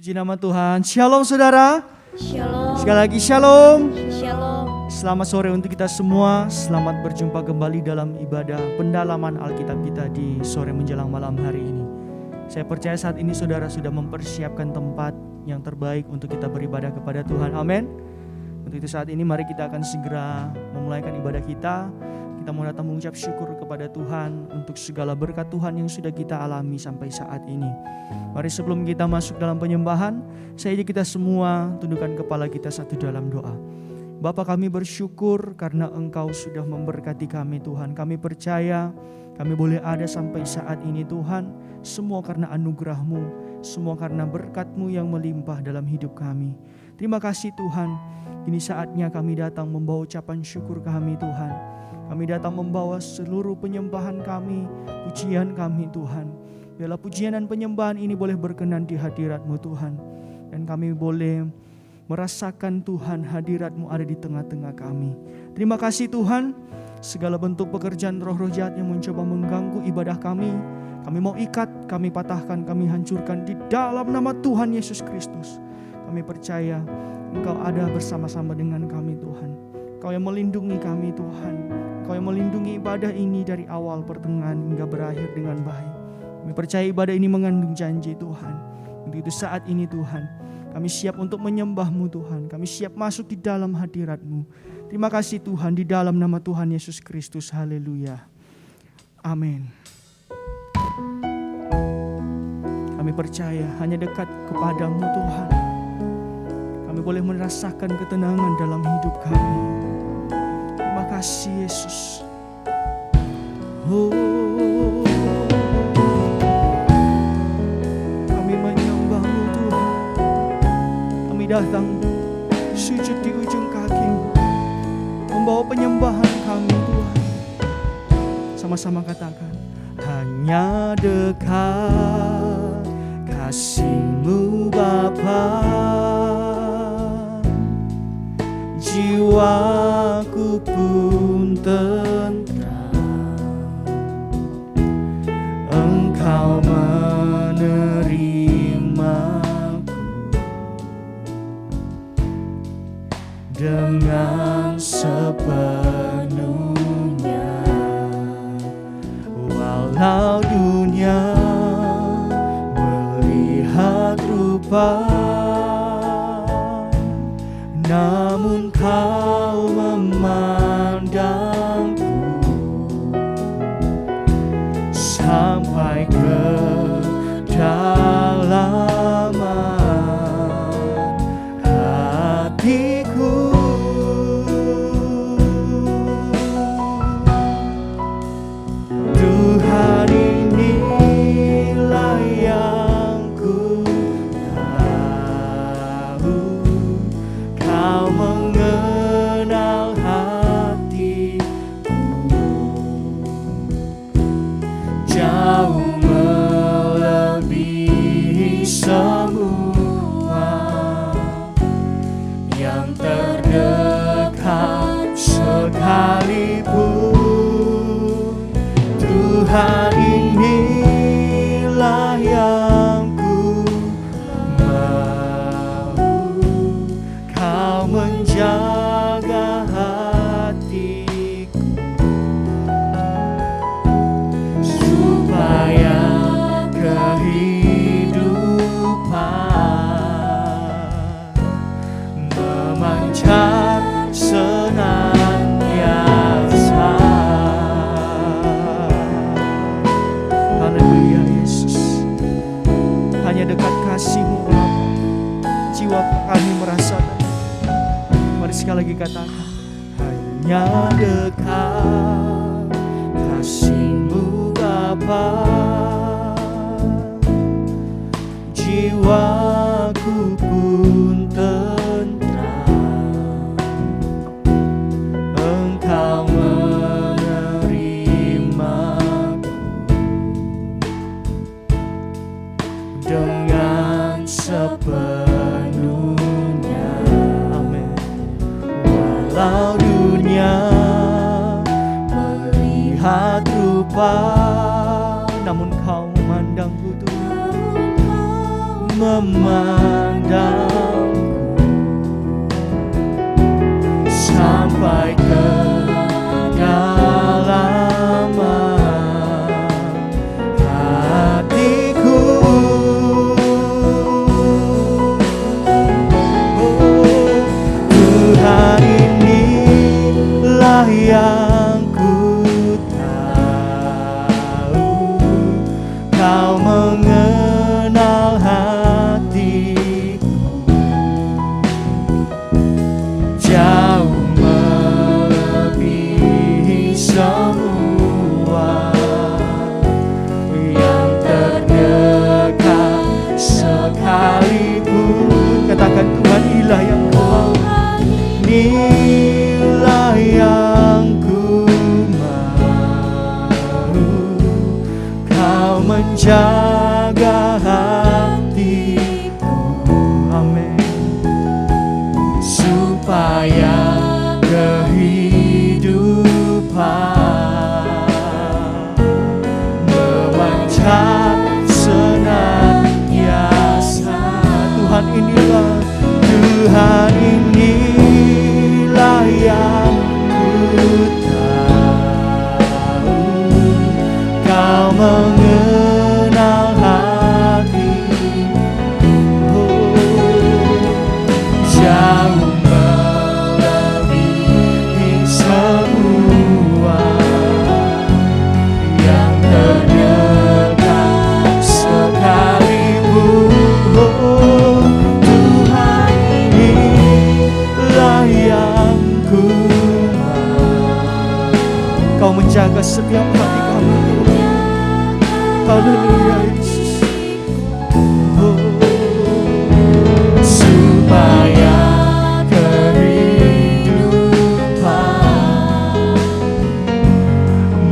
Puji nama Tuhan. Shalom saudara. Shalom. Sekali lagi shalom. Shalom. Selamat sore untuk kita semua. Selamat berjumpa kembali dalam ibadah pendalaman Alkitab kita di sore menjelang malam hari ini. Saya percaya saat ini saudara sudah mempersiapkan tempat yang terbaik untuk kita beribadah kepada Tuhan. Amin. Untuk itu saat ini mari kita akan segera memulaikan ibadah kita. Kita mau datang mengucap syukur kepada Tuhan untuk segala berkat Tuhan yang sudah kita alami sampai saat ini. Mari sebelum kita masuk dalam penyembahan, saya ajak kita semua tundukkan kepala kita satu dalam doa. Bapa, kami bersyukur karena Engkau sudah memberkati kami Tuhan. Kami percaya kami boleh ada sampai saat ini Tuhan. Semua karena anugerah-Mu, semua karena berkat-Mu yang melimpah dalam hidup kami. Terima kasih Tuhan. Ini saatnya kami datang membawa ucapan syukur kami Tuhan. Kami datang membawa seluruh penyembahan kami, pujian kami Tuhan. Biarlah pujian dan penyembahan ini boleh berkenan di hadirat-Mu Tuhan. Dan kami boleh merasakan Tuhan hadirat-Mu ada di tengah-tengah kami. Terima kasih Tuhan. Segala bentuk pekerjaan roh-roh jahat yang mencoba mengganggu ibadah kami mau ikat, kami patahkan, kami hancurkan di dalam nama Tuhan Yesus Kristus. Kami percaya Engkau ada bersama-sama dengan kami Tuhan. Engkau yang melindungi kami Tuhan. Engkau yang melindungi ibadah ini dari awal, pertengahan hingga berakhir dengan baik. Kami percaya ibadah ini mengandung janji Tuhan. Untuk itu saat ini Tuhan, kami siap untuk menyembah-Mu Tuhan. Kami siap masuk di dalam hadirat-Mu. Terima kasih Tuhan, di dalam nama Tuhan Yesus Kristus. Haleluya. Amin. Kami percaya hanya dekat kepada-Mu Tuhan, kami boleh merasakan ketenangan dalam hidup kami. Terima kasih Yesus. Oh, kami menyembah-Mu Tuhan. Kami datang sujud di ujung kaki-Mu, membawa penyembahan kami Tuhan. Sama-sama katakan, hanya dekat kasih-Mu Bapa, jiwaku pun tentram. Engkau menerimaku dengan sepenuhnya. Walau dunia melihat rupa, namun Kau memandangku sampai ke dalaman hatiku. Tuhan, inilah yang ku tahu. Kau mengenal hatiku jauh melebihi semua yang terdekat sekalipun. Tuhan, inilah yang ku mau. Kau menjaga hatiku supaya kehidupan memancar senantiasa. Haleluya Yesus. Hanya dekat kasih-Mu jiwa kami merasakan. Mari sekali lagi katakan, hanya dekat kasih-Mu Bapa, jiwaku pun tentram. Engkau menerimaku dengan sepenuhnya. Amin. Walau dunia melihat rupa, namun Kau memandangku Tuhan, memandangku sampai ke kedalaman hatiku. Oh, Tuhan, inilah yang ku tahu, Kau mengenal hatiku jauh melebihi semua yang terdekat sekalipun. Katakan, Tuhan, inilah yang ku mau, inilah yang ku mau, Kau menjaga hatiku. Amin. Supaya kehidupan memancar senantiasa. Tuhan, inilah yang ku tahu, Kau mengenal hatiku jauh melebihi semua yang terdekat sekalipun. Oh, Tuhan, inilah yang ku mau, Kau menjaga setiap hati kami. Haleluya, Yesus. Oh, supaya kehidupan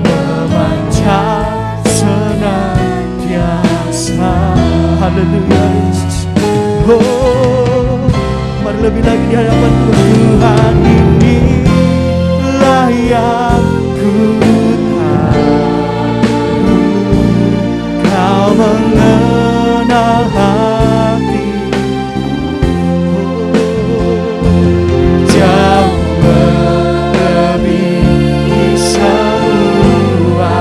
memancar senantiasa. Haleluya, Yesus. Oh, mari lebih lagi di hadapan Tuhan. Inilah yang ku tahu, Kau mengenal hatiku jauh melebihi semua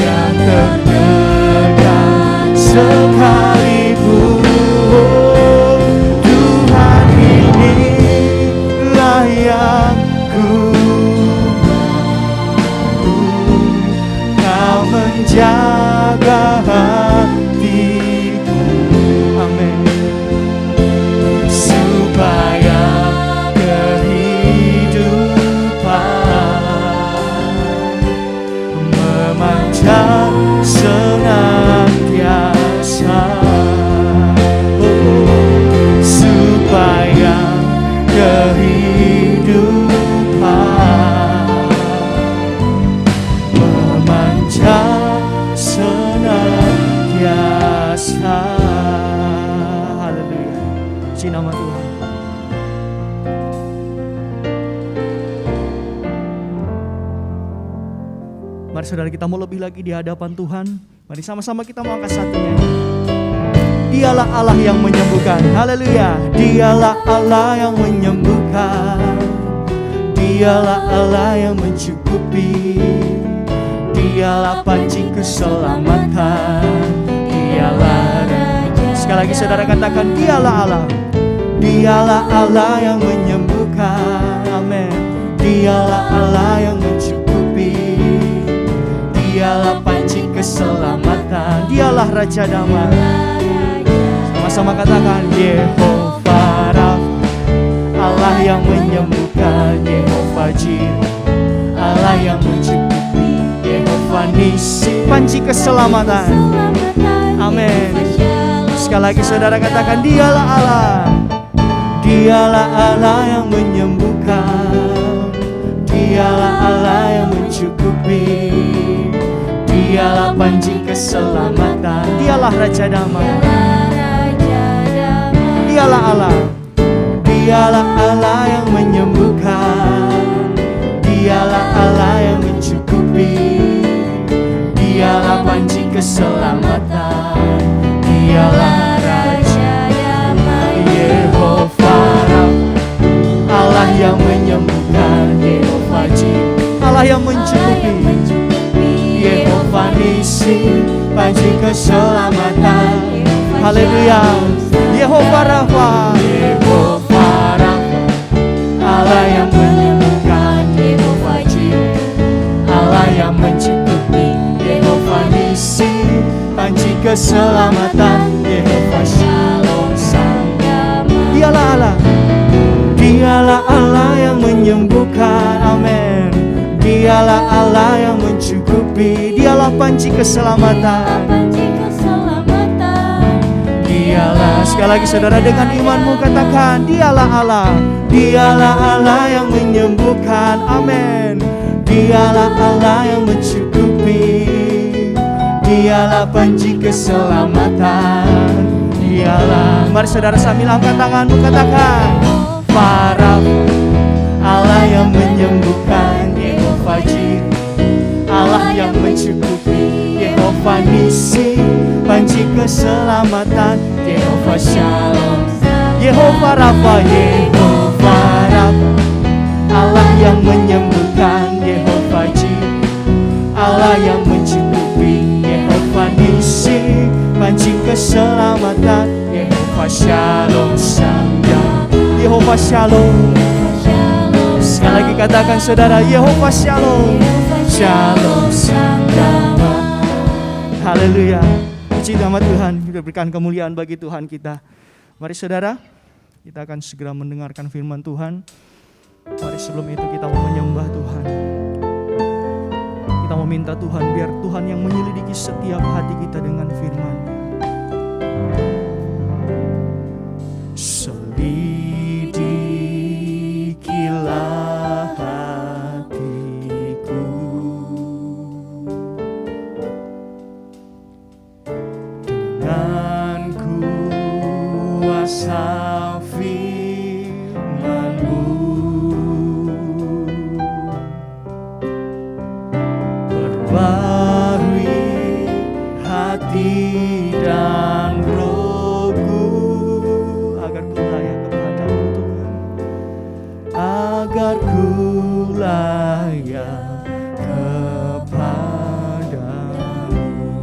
yang terdekat sekalipun. Tuhan, inilah yang ku menjaga hatiku. Amin. Supaya kehidupan memancar senantiasa. Oh, supaya kehidupan memancar senantiasa. Haleluya. Puji nama Tuhan. Mari saudara, kita mau lebih lagi di hadapan Tuhan. Mari sama-sama kita mau angkat satu nyanyi. Dialah Allah yang menyembuhkan. Haleluya. Dialah Allah yang menyembuhkan. Dialah Allah yang mencukupi. Dialah panci keselamatan. Dialah Raja. Sekali lagi saudara katakan, dialah Allah. Dialah Allah yang menyembuhkan. Amin. Dialah Allah yang mencukupi. Dialah panci keselamatan. Dialah Raja damai. Sama-sama katakan, Yehova Rafa, Allah yang menyembuhkan. Yehova Jireh, Allah yang mencukupi. Yehova Nisi, panci keselamatan. Amin. Sekali lagi saudara katakan, dialah Allah. Dialah Allah yang menyembuhkan. Dialah Allah yang mencukupi. Dialah panci keselamatan. Dialah Raja damai. Dialah Allah. Dialah Allah yang menyembuhkan. Dialah Allah yang mencukupi. Dialah panci keselamatan. Dialah Allah yang menyembuhkan, Yehova Jireh, Allah yang mencukupi, Yehova Nisi, panci keselamatan. Haleluya. Yehova Rafa, Yehova Rafa, Allah yang menyembuhkan, Yehova Jireh, Allah yang mencukupi, Yehova Nisi, panci keselamatan. Yehova Shalom Sang Damai. Dialah Allah, Dialah Allah yang menyembuhkan. Amin. Dialah Allah yang mencukupi, Dialah panci keselamatan. Dialah, sekali lagi saudara dengan imanmu katakan, Dialah Allah, Dialah Allah yang menyembuhkan. Amin. Dialah Allah yang mencukupi, Dialah panci keselamatan. Dialah, mari saudara sambil angkat tanganmu katakan, Farah, Allah yang menyembuhkan, Yehova Jireh, Allah yang mencukupi, Yehova Nisi, panci keselamatan. Yehova Shalom, Yehova Rafa, Yehova Rafa, Allah yang menyembuhkan, Yehova Jireh, Allah yang mencukupi, Yehova Nisi, panci keselamatan. Yehova Shalom Sang Damai. Yehova Shalom. Sekali lagi katakan saudara, Yehova Shalom, Shalom Sang Damai. Haleluya. Puji nama Tuhan, kita berikan kemuliaan bagi Tuhan kita. Mari saudara, kita akan segera mendengarkan firman Tuhan. Mari sebelum itu kita mau menyembah Tuhan. Kita mau minta Tuhan, biar Tuhan yang menyelidiki setiap hati kita dengan firman-Nya. Selidikilah hatiku dengan kuasa firman-Mu, perbarui hati dan rohku, agar ku layak kepadamu Tuhan, agar ku layak kepadamu.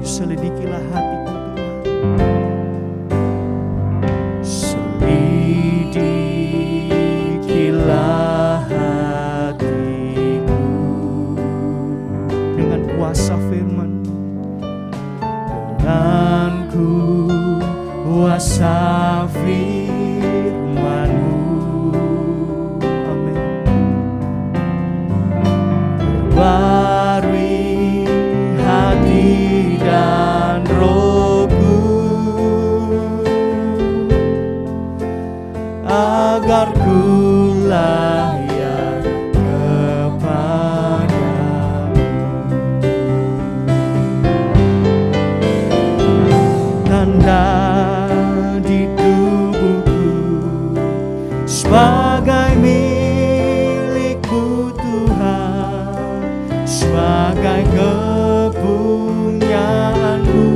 Selidikilah hatiku Tuhan, selidikilah hatiku dengan kuasa firman, dengan kuasa firman-Mu. Amin. Perbarui hati dan rohku, agar ku layak kepadamu. Tanda di tubuhku sebagai milik-Mu Tuhan, sebagai kepunyaan-Mu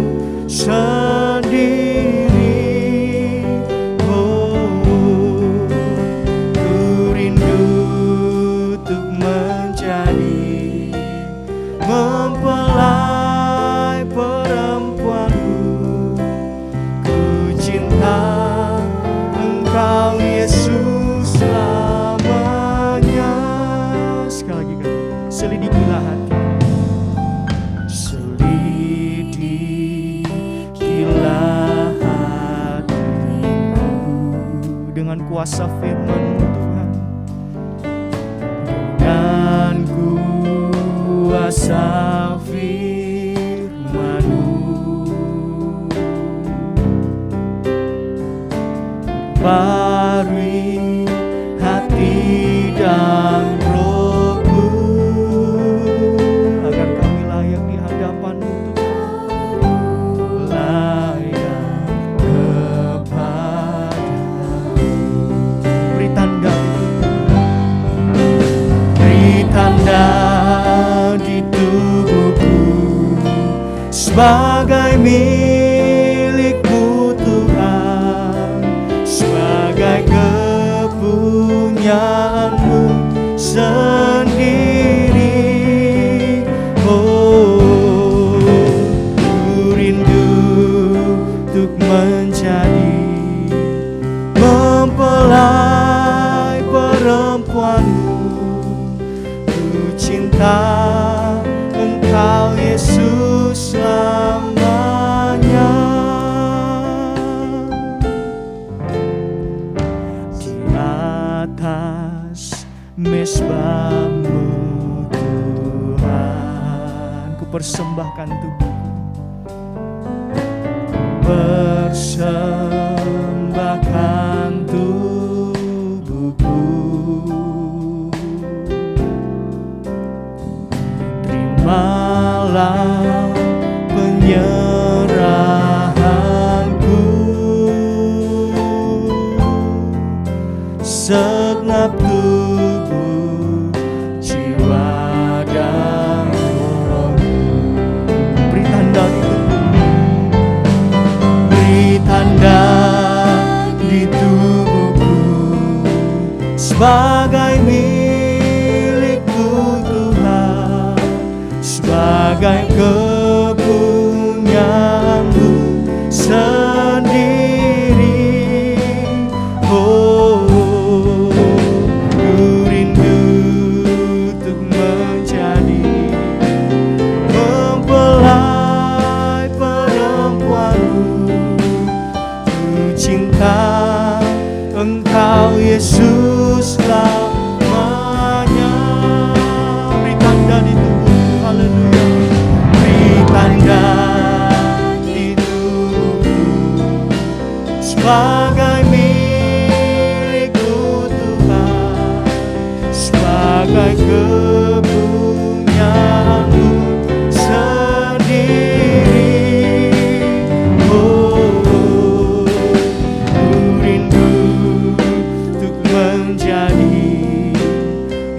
sendiri. Oh, ku rindu untuk menjadi mempelai perempuan-Mu. Ku cinta Engkau Yesus selamanya. Sekali lagi kata, selidikilah hati, selidikilah hatiku dengan kuasa firman-Mu Tuhan, dengan kuasa firman-Mu. Perbarui hati dan rohku, agar kami layak di hadapan-Mu Tuhan, layak kepadamu. Beri tanda di tubuhku sebagai milik-Mu Tuhan, sebagai kepunyaan menjadi mempelai perempuanmu. Ku cinta Engkau Yesus selamanya. Di atas mezbahmu Tuhan, ku persembahkan tubuhku, persembahkan tubuhku. Terimalah penyerahanku, segenap tubuh, jiwa dan rohku. Beri tanda di tubuhmu, beri tanda di tubuhku sebagai milikku Tuhan, sebagai kepunyaanmu sendiri. Oh, ku rindu untuk menjadi mempelai perempuanmu. Ku cinta Engkau Yesus selamanya. Beri tanda di tubuhku, haleluya. Beri tanda di tubuhku sebagai milikku Tuhan, sebagai kepunyaanmu sendiri. Oh, ku rindu untuk menjadi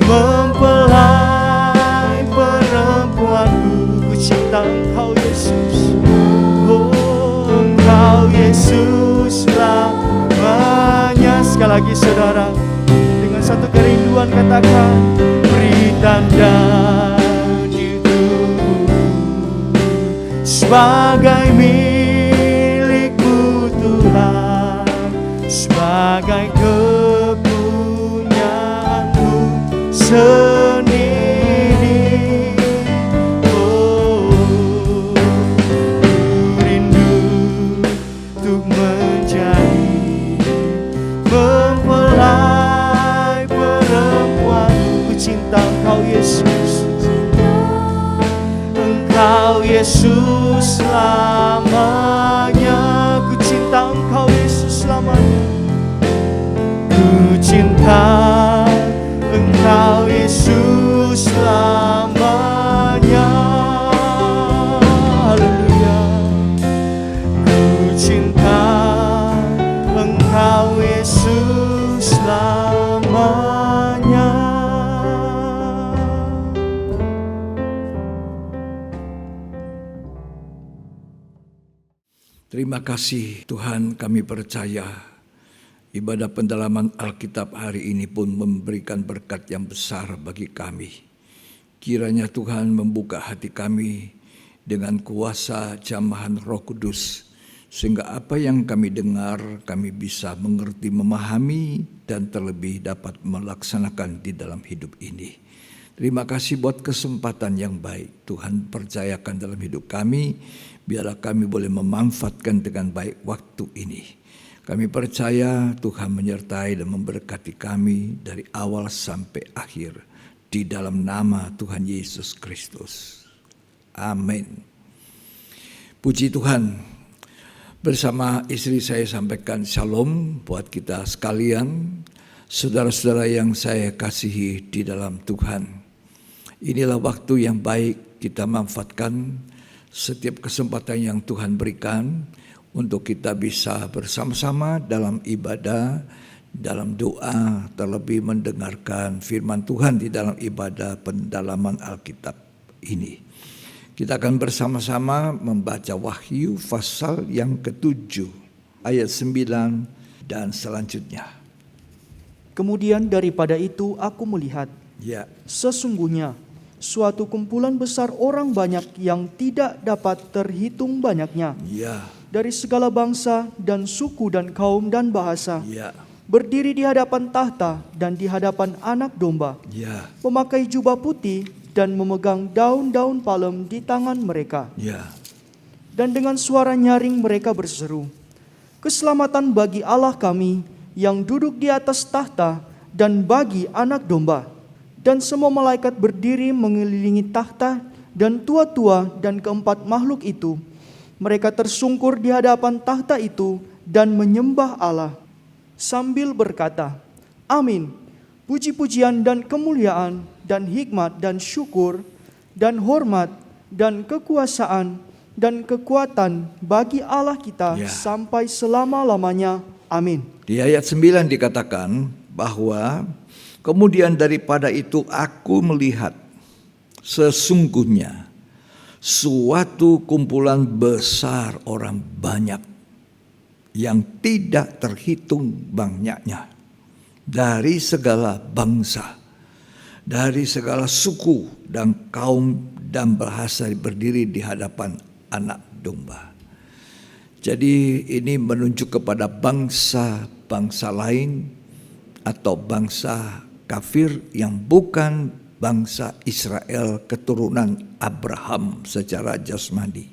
mempelai perempuanmu. Ku cinta Engkau Yesus, oh Engkau Yesus selamanya. Sekali lagi saudara, dengan satu kerinduan katakan, beri tanda di tubuhku sebagai milikmu Tuhan, sebagai kepunyaanmu sendiri. Oh, ku rindu untuk menjadi mempelai perempuanmu. Ku cinta Engkau Yesus, Engkau Yesus selamanya. Ku cinta Engkau Yesus selamanya. Ku cinta Engkau Yesus selamanya. Haleluya. Ku cinta Engkau Yesus selamanya. Terima kasih Tuhan, kami percaya ibadah pendalaman Alkitab hari ini pun memberikan berkat yang besar bagi kami. Kiranya Tuhan membuka hati kami dengan kuasa jamahan Roh Kudus, sehingga apa yang kami dengar kami bisa mengerti, memahami, dan terlebih dapat melaksanakan di dalam hidup ini. Terima kasih buat kesempatan yang baik Tuhan percayakan dalam hidup kami. Biarlah kami boleh memanfaatkan dengan baik waktu ini. Kami percaya Tuhan menyertai dan memberkati kami dari awal sampai akhir. Di dalam nama Tuhan Yesus Kristus. Amin. Puji Tuhan. Bersama istri saya sampaikan shalom buat kita sekalian. Saudara-saudara yang saya kasihi di dalam Tuhan. Inilah waktu yang baik kita manfaatkan setiap kesempatan yang Tuhan berikan untuk kita bisa bersama-sama dalam ibadah, dalam doa, terlebih mendengarkan firman Tuhan di dalam ibadah pendalaman Alkitab ini. Kita akan bersama-sama membaca Wahyu pasal yang ke-7 ayat 9 dan selanjutnya. Kemudian daripada itu aku melihat, sesungguhnya suatu kumpulan besar orang banyak yang tidak dapat terhitung banyaknya, dari segala bangsa dan suku dan kaum dan bahasa, Ya, berdiri di hadapan tahta dan di hadapan Anak Domba, ya, memakai jubah putih dan memegang daun-daun palem di tangan mereka. ya. Dan dengan suara nyaring mereka berseru, "Keselamatan bagi Allah kami yang duduk di atas tahta dan bagi Anak Domba." Dan semua malaikat berdiri mengelilingi tahta dan tua-tua dan keempat makhluk itu. Mereka tersungkur di hadapan tahta itu dan menyembah Allah sambil berkata, "Amin. Puji-pujian dan kemuliaan dan hikmat dan syukur dan hormat dan kekuasaan dan kekuatan bagi Allah kita Ya. sampai selama-lamanya. Amin." Di ayat 9 dikatakan bahwa kemudian daripada itu aku melihat sesungguhnya suatu kumpulan besar orang banyak yang tidak terhitung banyaknya dari segala bangsa, dari segala suku dan kaum dan bahasa berdiri di hadapan Anak Domba. Jadi ini menunjuk kepada bangsa-bangsa lain atau bangsa kafir yang bukan bangsa Israel keturunan Abraham secara jasmani.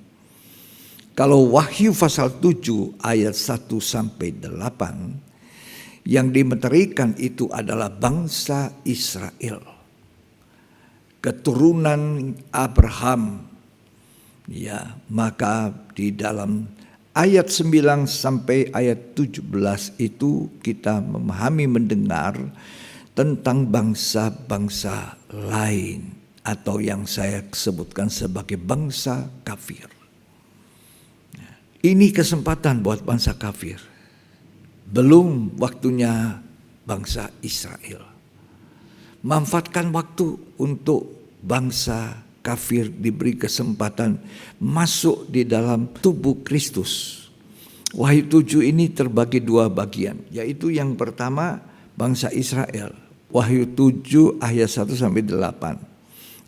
Kalau Wahyu pasal 7 ayat 1 sampai 8 yang dimeterikan itu adalah bangsa Israel, keturunan Abraham. Ya, maka di dalam ayat 9 sampai ayat 17 itu kita memahami mendengar tentang bangsa-bangsa lain atau yang saya sebutkan sebagai bangsa kafir. Ini kesempatan buat bangsa kafir. Belum waktunya bangsa Israel. Manfaatkan waktu untuk bangsa kafir diberi kesempatan masuk di dalam tubuh Kristus. Wahyu 7 ini terbagi dua bagian, yaitu yang pertama bangsa Israel. Wahyu 7 ayat 1 sampai 8.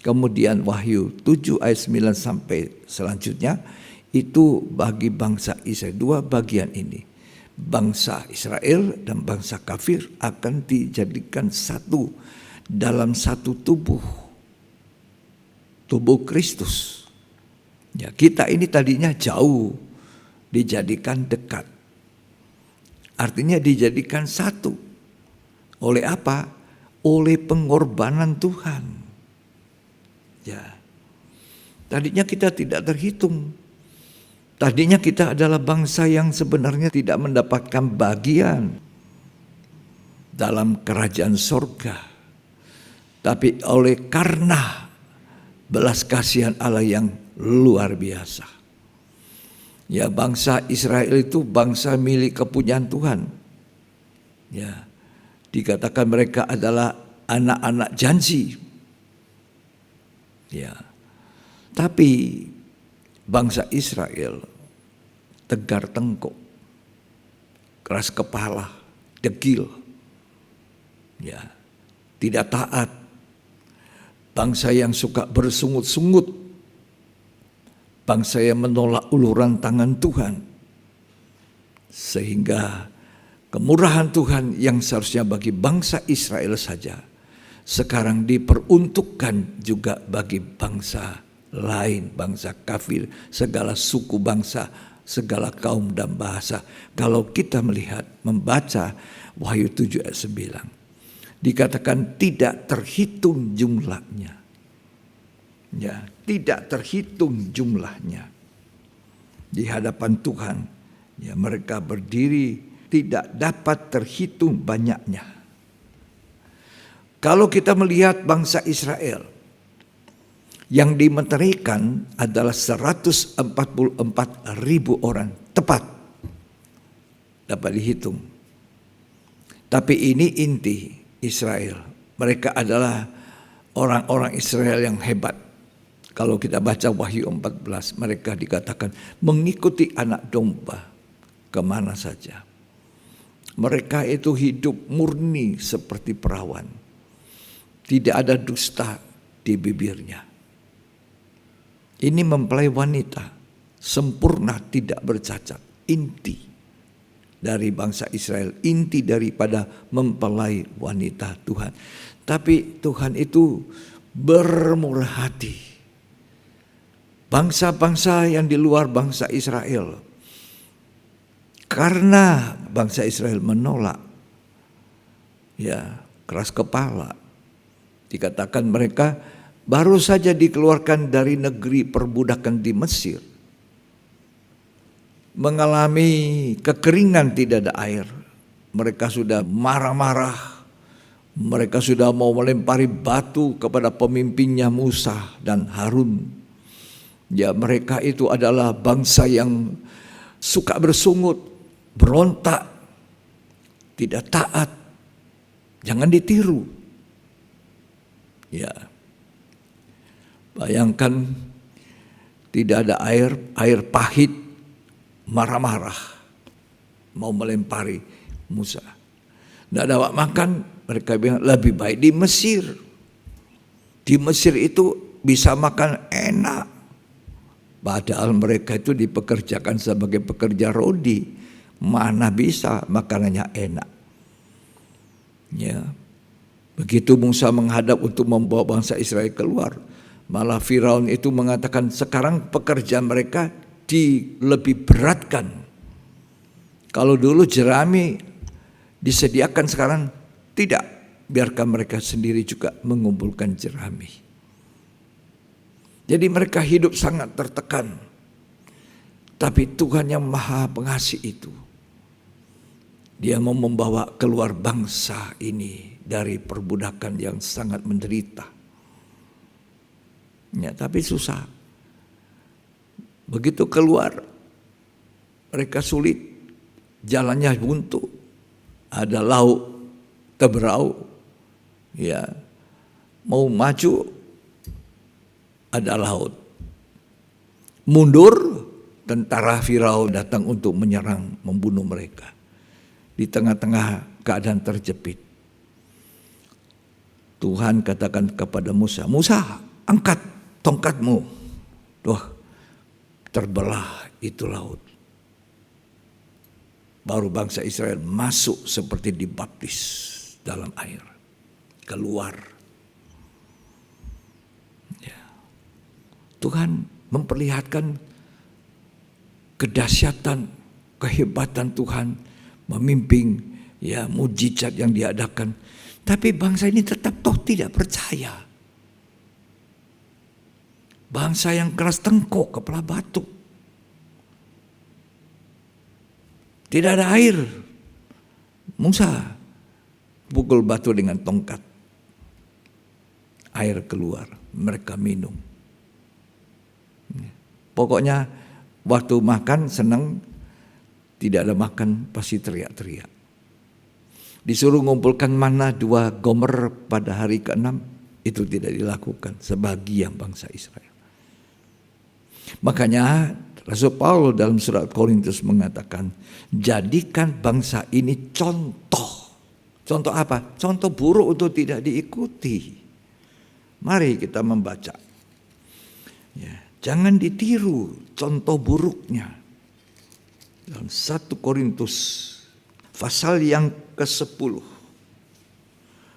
Kemudian Wahyu 7 ayat 9 sampai selanjutnya itu bagi bangsa Israel. Dua bagian ini, bangsa Israel dan bangsa kafir akan dijadikan satu dalam satu tubuh Kristus. Ya, kita ini tadinya jauh dijadikan dekat. Artinya dijadikan satu. Oleh apa? Oleh pengorbanan Tuhan. Ya. Tadinya kita tidak terhitung. Tadinya kita adalah bangsa yang sebenarnya tidak mendapatkan bagian dalam kerajaan sorga. Tapi oleh karena belas kasihan Allah yang luar biasa. Ya, bangsa Israel itu bangsa milik kepunyaan Tuhan. Ya, dikatakan mereka adalah anak-anak janji. Ya, tapi bangsa Israel tegar tengkuk, keras kepala, degil. Ya, tidak taat. Bangsa yang suka bersungut-sungut, bangsa yang menolak uluran tangan Tuhan, sehingga kemurahan Tuhan yang seharusnya bagi bangsa Israel saja, sekarang diperuntukkan juga bagi bangsa lain, bangsa kafir, segala suku bangsa, segala kaum dan bahasa. Kalau kita melihat, membaca Wahyu 7 ayat 9, dikatakan tidak terhitung jumlahnya. Ya, tidak terhitung jumlahnya. Di hadapan Tuhan, ya, mereka berdiri tidak dapat terhitung banyaknya. Kalau kita melihat bangsa Israel, yang dimeterikan adalah 144.000 orang, tepat dapat dihitung. Tapi ini inti Israel. Mereka adalah orang-orang Israel yang hebat. Kalau kita baca Wahyu 14, mereka dikatakan mengikuti Anak Domba kemana saja. Mereka itu hidup murni seperti perawan. Tidak ada dusta di bibirnya. Ini mempelai wanita, sempurna, tidak bercacat. Inti dari bangsa Israel, inti daripada mempelai wanita Tuhan. Tapi Tuhan itu bermurah hati. Bangsa-bangsa yang di luar bangsa Israel, karena bangsa Israel menolak, keras kepala, dikatakan mereka baru saja dikeluarkan dari negeri perbudakan di Mesir, mengalami kekeringan, tidak ada air. Mereka sudah marah-marah, mereka sudah mau melempari batu kepada pemimpinnya Musa dan Harun. Mereka itu adalah bangsa yang suka bersungut, berontak, tidak taat. Jangan ditiru. Bayangkan tidak ada air pahit, marah-marah, mau melempari Musa. Tidak dapat makan, mereka bilang lebih baik di Mesir. Di Mesir itu bisa makan enak. Padahal mereka itu dipekerjakan sebagai pekerja rodi. Mana bisa makanannya enak. Begitu Musa menghadap untuk membawa bangsa Israel keluar, malah Firaun itu mengatakan sekarang pekerjaan mereka lebih beratkan. Kalau dulu jerami disediakan, sekarang tidak. Biarkan mereka sendiri juga mengumpulkan jerami. Jadi mereka hidup sangat tertekan. Tapi Tuhan yang Maha Pengasih itu, Dia mau membawa keluar bangsa ini dari perbudakan yang sangat menderita. Tapi susah. Begitu keluar, mereka sulit, jalannya buntu, ada laut teberau, mau maju ada laut, mundur, tentara Firaun datang untuk menyerang, membunuh mereka. Di tengah-tengah keadaan terjepit, Tuhan katakan kepada Musa, Musa, angkat tongkatmu. Terbelah itu laut. Baru bangsa Israel masuk seperti dibaptis dalam air, keluar. Tuhan memperlihatkan kedahsyatan, kehebatan Tuhan memimpin, mujizat yang diadakan. Tapi bangsa ini tetap tidak percaya. Bangsa yang keras tengkuk, kepala batu. Tidak ada air. Musa pukul batu dengan tongkat. Air keluar, mereka minum. Pokoknya waktu makan senang, tidak ada makan pasti teriak-teriak. Disuruh ngumpulkan mana 2 gomer pada hari ke-6, itu tidak dilakukan sebagian bangsa Israel. Makanya Rasul Paulus dalam surat Korintus mengatakan, jadikan bangsa ini contoh. Contoh apa? Contoh buruk untuk tidak diikuti. Mari kita membaca. Jangan ditiru contoh buruknya. Dalam 1 Korintus pasal yang ke-10.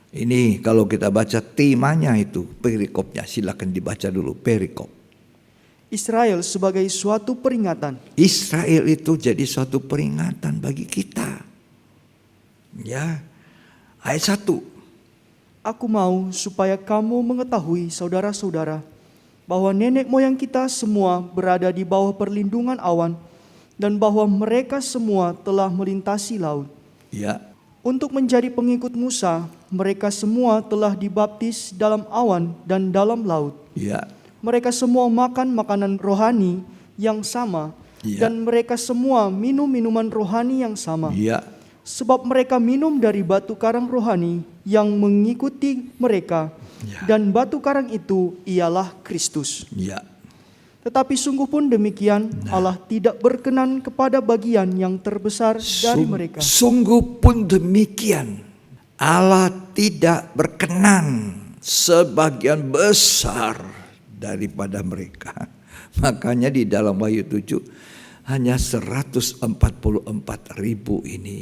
Ini kalau kita baca temanya itu, perikopnya, silakan dibaca dulu perikop. Israel sebagai suatu peringatan. Israel itu jadi suatu peringatan bagi kita. Ayat 1. Aku mau supaya kamu mengetahui, saudara-saudara, bahwa nenek moyang kita semua berada di bawah perlindungan awan, dan bahwa mereka semua telah melintasi laut. Untuk menjadi pengikut Musa, mereka semua telah dibaptis dalam awan dan dalam laut. Mereka semua makan makanan rohani yang sama, dan mereka semua minum minuman rohani yang sama. Sebab mereka minum dari batu karang rohani yang mengikuti mereka, dan batu karang itu ialah Kristus. Tetapi sungguh pun demikian, Allah tidak berkenan kepada bagian yang terbesar dari mereka. Sungguh pun demikian, Allah tidak berkenan sebagian besar daripada mereka. Makanya di dalam Wahyu 7 hanya 144.000 ini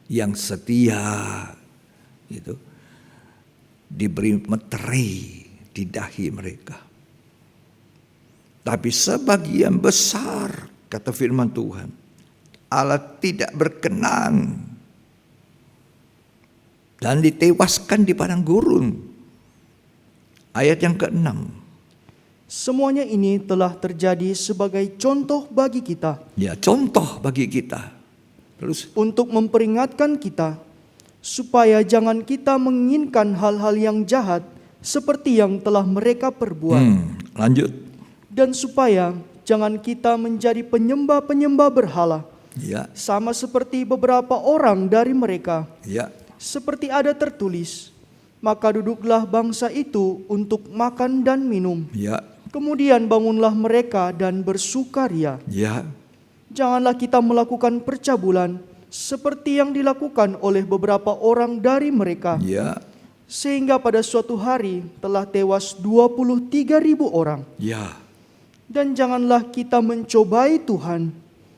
yang setia itu diberi meterai di dahi mereka. Tapi sebagian besar, kata firman Tuhan, Allah tidak berkenan dan ditewaskan di padang gurun. Ayat yang ke-6. Semuanya ini telah terjadi sebagai contoh bagi kita. Ya, contoh bagi kita. Terus Untuk memperingatkan kita, supaya jangan kita menginginkan hal-hal yang jahat seperti yang telah mereka perbuat. lanjut. Dan supaya jangan kita menjadi penyembah-penyembah berhala, Ya, sama seperti beberapa orang dari mereka. ya, Seperti ada tertulis, maka duduklah bangsa itu untuk makan dan minum. ya, Kemudian bangunlah mereka dan bersukaria. ya, Janganlah kita melakukan percabulan seperti yang dilakukan oleh beberapa orang dari mereka. ya, Sehingga pada suatu hari telah tewas 23.000 orang. ya, Dan janganlah kita mencobai Tuhan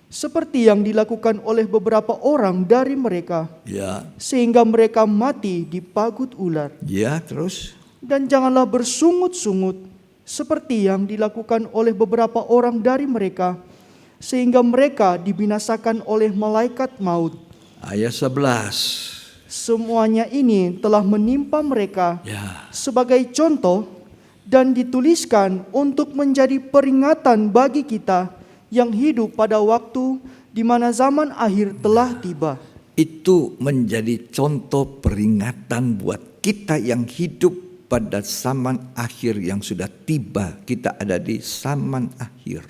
seperti yang dilakukan oleh beberapa orang dari mereka, ya, sehingga mereka mati di pagut ular. ya, terus Dan janganlah bersungut-sungut seperti yang dilakukan oleh beberapa orang dari mereka, sehingga mereka dibinasakan oleh malaikat maut. ayat 11. Semuanya ini telah menimpa mereka Ya, sebagai contoh dan dituliskan untuk menjadi peringatan bagi kita yang hidup pada waktu di mana zaman akhir telah tiba. itu menjadi contoh peringatan buat kita yang hidup pada zaman akhir yang sudah tiba. Kita ada di zaman akhir.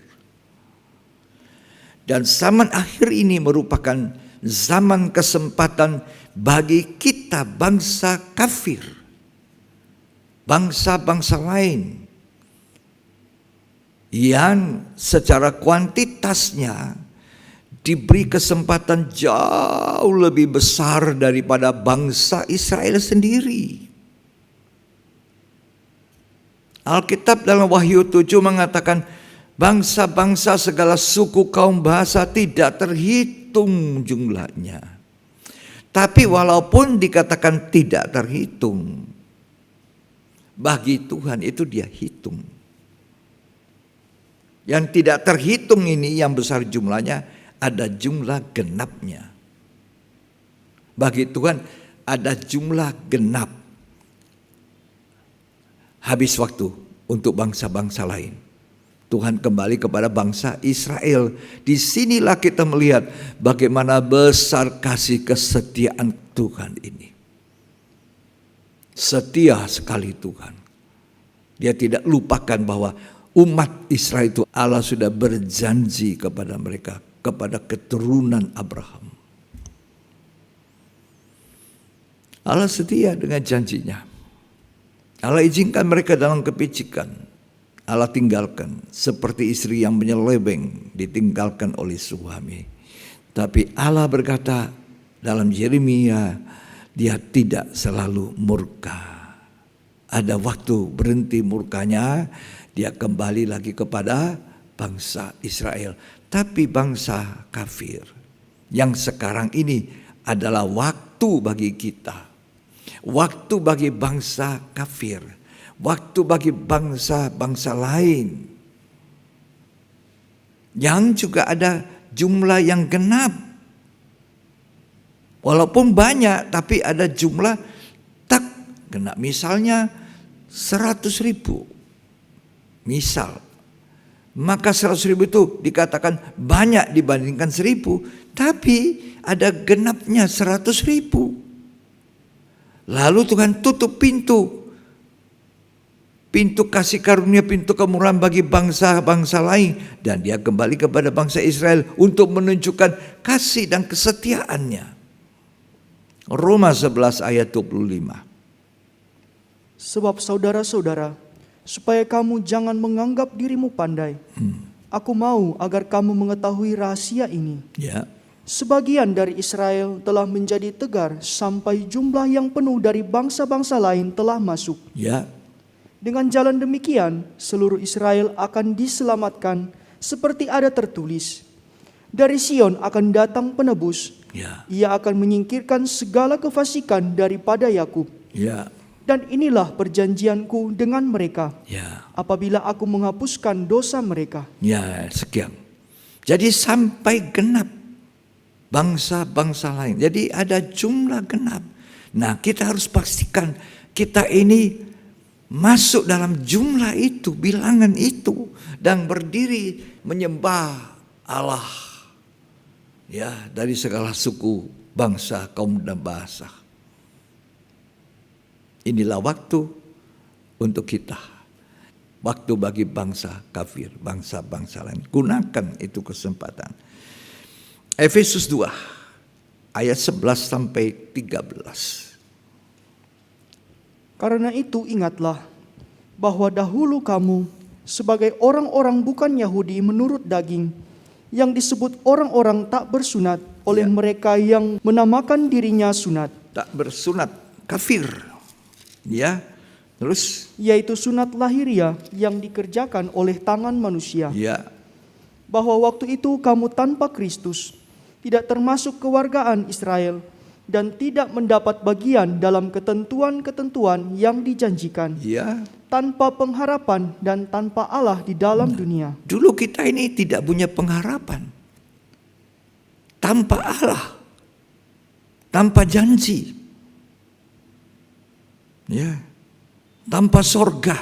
Dan zaman akhir ini merupakan zaman kesempatan bagi kita bangsa kafir, bangsa-bangsa lain yang secara kuantitasnya diberi kesempatan jauh lebih besar daripada bangsa Israel sendiri. Alkitab dalam Wahyu 7 mengatakan bangsa-bangsa segala suku kaum bahasa tidak terhitung jumlahnya. Tapi walaupun dikatakan tidak terhitung, bagi Tuhan itu dia hitung. Yang tidak terhitung ini yang besar jumlahnya, ada jumlah genapnya. Bagi Tuhan ada jumlah genap. Habis waktu untuk bangsa-bangsa lain. Tuhan kembali kepada bangsa Israel. Disinilah kita melihat bagaimana besar kasih kesetiaan Tuhan ini. Setia sekali Tuhan. Dia tidak lupakan bahwa umat Israel itu Allah sudah berjanji kepada mereka, kepada keturunan Abraham. Allah setia dengan janjinya. Allah izinkan mereka dalam kepicikan. Allah tinggalkan seperti istri yang menyeleweng ditinggalkan oleh suami. Tapi Allah berkata dalam Yeremia, dia tidak selalu murka. Ada waktu berhenti murkanya, dia kembali lagi kepada bangsa Israel. Tapi bangsa kafir yang sekarang ini adalah waktu bagi kita. Waktu bagi bangsa kafir. Waktu bagi bangsa-bangsa lain. Yang juga ada jumlah yang genap. Walaupun banyak tapi ada jumlah tak genap. Misalnya 100.000. Misal. Maka 100.000 itu dikatakan banyak dibandingkan 1.000. Tapi ada genapnya 100.000. Lalu Tuhan tutup pintu. Pintu kasih karunia, pintu kemurahan bagi bangsa-bangsa lain. Dan dia kembali kepada bangsa Israel untuk menunjukkan kasih dan kesetiaannya. Roma 11 ayat 25. Sebab saudara-saudara, supaya kamu jangan menganggap dirimu pandai, aku mau agar kamu mengetahui rahasia ini. Ya, Sebagian dari Israel telah menjadi tegar sampai jumlah yang penuh dari bangsa-bangsa lain telah masuk. ya, Dengan jalan demikian, seluruh Israel akan diselamatkan seperti ada tertulis. Dari Sion akan datang penebus. Ya, Ia akan menyingkirkan segala kefasikan daripada Yakub. ya, Dan inilah perjanjianku dengan mereka, ya, apabila aku menghapuskan dosa mereka. ya, sekian. Jadi sampai genap bangsa-bangsa lain. Jadi ada jumlah genap. Nah, kita harus pastikan kita ini masuk dalam jumlah itu, bilangan itu, dan berdiri menyembah Allah. Ya, dari segala suku, bangsa, kaum dan bahasa. Inilah waktu untuk kita. Waktu bagi bangsa kafir, bangsa-bangsa lain. Gunakan itu kesempatan. Efesus 2 ayat 11 sampai 13. Karena itu ingatlah bahwa dahulu kamu sebagai orang-orang bukan Yahudi menurut daging, yang disebut orang-orang tak bersunat oleh mereka yang menamakan dirinya sunat, Tak bersunat, kafir. Ya, terus? yaitu sunat lahiriah yang dikerjakan oleh tangan manusia. Ya, Bahwa waktu itu kamu tanpa Kristus, tidak termasuk kewargaan Israel, dan tidak mendapat bagian dalam ketentuan-ketentuan yang dijanjikan, ya. tanpa pengharapan dan tanpa Allah di dalam dunia. Dulu kita ini tidak punya pengharapan. Tanpa Allah. Tanpa janji. Ya. Tanpa sorga.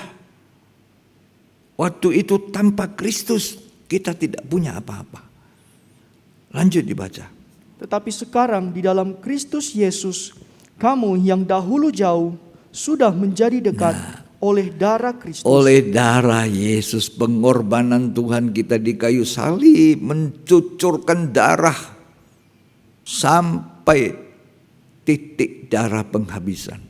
Waktu itu tanpa Kristus kita tidak punya apa-apa. Lanjut dibaca. Tetapi sekarang di dalam Kristus Yesus, kamu yang dahulu jauh sudah menjadi dekat oleh darah Kristus. Oleh darah Yesus, pengorbanan Tuhan kita di kayu salib, mencucurkan darah sampai titik darah penghabisan.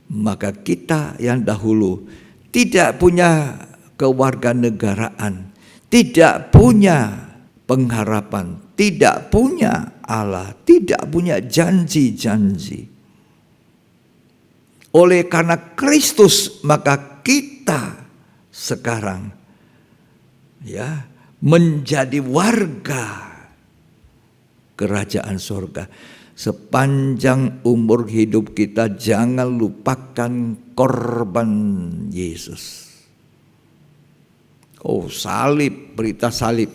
Maka kita yang dahulu tidak punya kewarganegaraan, tidak punya pengharapan, tidak punya Allah, tidak punya janji-janji. Oleh karena Kristus, maka kita sekarang ya menjadi warga kerajaan sorga. Sepanjang umur hidup kita jangan lupakan korban Yesus. Oh, salib, berita salib,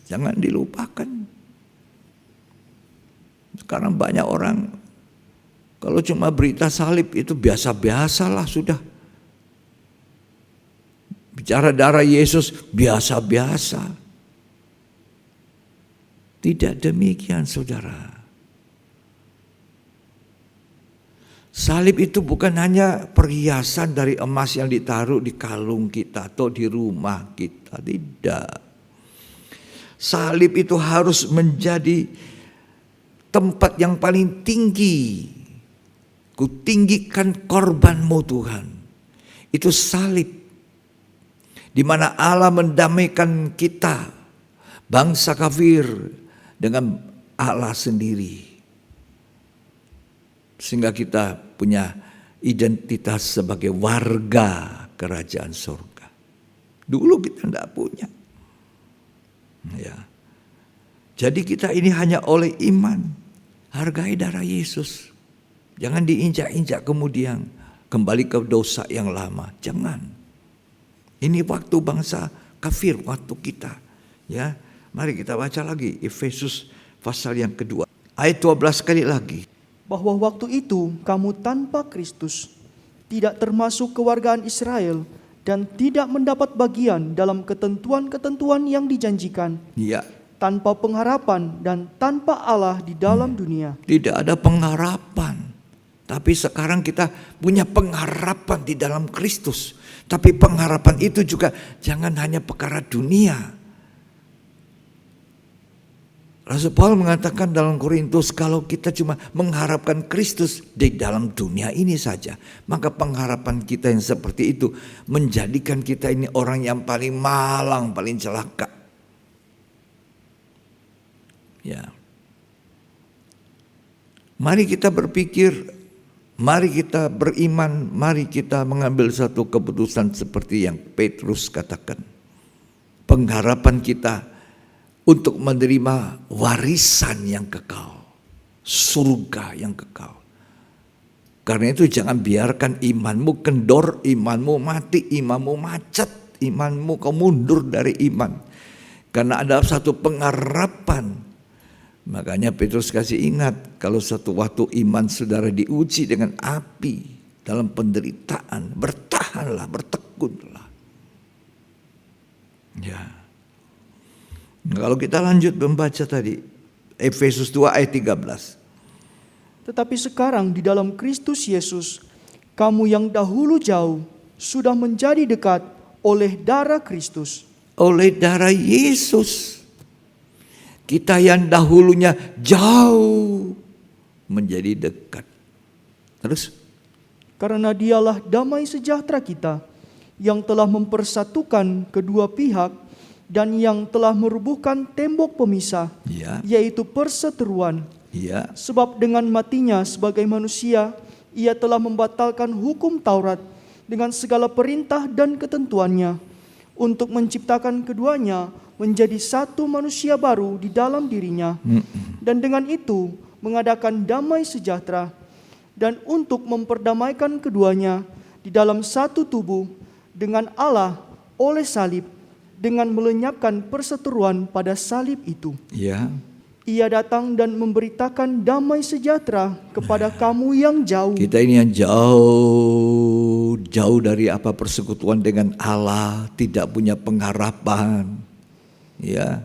jangan dilupakan. Sekarang banyak orang kalau cuma berita salib itu biasa-biasalah sudah. Bicara darah Yesus biasa-biasa. Tidak demikian, saudara. Salib itu bukan hanya perhiasan dari emas yang ditaruh di kalung kita atau di rumah kita. Tidak. Salib itu harus menjadi tempat yang paling tinggi. Kutinggikan korbanmu Tuhan. Itu salib. Di mana Allah mendamaikan kita, bangsa kafir, dengan Allah sendiri. Sehingga kita punya identitas sebagai warga kerajaan surga. Dulu kita tidak punya. Ya. Jadi kita ini hanya oleh iman. Hargai darah Yesus. Jangan diinjak-injak kemudian kembali ke dosa yang lama. Jangan. Ini waktu bangsa kafir, waktu kita. Ya, mari kita baca lagi Efesus pasal yang kedua. Ayat 12 sekali lagi. Bahwa waktu itu kamu tanpa Kristus, tidak termasuk kewargaan Israel, dan tidak mendapat bagian dalam ketentuan-ketentuan yang dijanjikan, Ya, tanpa pengharapan dan tanpa Allah di dalam dunia. tidak ada pengharapan. Tapi sekarang kita punya pengharapan di dalam Kristus. Tapi pengharapan itu juga jangan hanya perkara dunia. Rasul Paul mengatakan dalam Korintus, kalau kita cuma mengharapkan Kristus di dalam dunia ini saja, maka pengharapan kita yang seperti itu menjadikan kita ini orang yang paling malang, paling celaka. Ya. Mari kita berpikir Mari kita beriman, mari kita mengambil satu keputusan seperti yang Petrus katakan. Pengharapan kita untuk menerima warisan yang kekal, surga yang kekal. Karena itu jangan biarkan imanmu kendor, imanmu mati, imanmu macet, imanmu kau mundur dari iman. Karena ada satu pengharapan. Makanya Petrus kasih ingat, kalau suatu waktu iman saudara diuji dengan api dalam penderitaan, bertahanlah, bertekunlah. Ya. Kalau kita lanjut membaca tadi, Efesus 2 ayat 13. Tetapi sekarang di dalam Kristus Yesus, kamu yang dahulu jauh sudah menjadi dekat oleh darah Kristus. Oleh darah Yesus. Kita yang dahulunya jauh menjadi dekat. Terus? Karena dialah damai sejahtera kita yang telah mempersatukan kedua pihak dan yang telah merubuhkan tembok pemisah, Ya. yaitu perseteruan. Ya. Sebab dengan matinya sebagai manusia, ia telah membatalkan hukum Taurat dengan segala perintah dan ketentuannya, untuk menciptakan keduanya menjadi satu manusia baru di dalam dirinya, dan dengan itu mengadakan damai sejahtera, dan untuk memperdamaikan keduanya di dalam satu tubuh dengan Allah oleh salib, dengan melenyapkan perseteruan pada salib itu. Ya. Ia datang dan memberitakan damai sejahtera kepada kamu yang jauh. Kita ini yang jauh dari apa persekutuan dengan Allah, tidak punya pengharapan. Ya,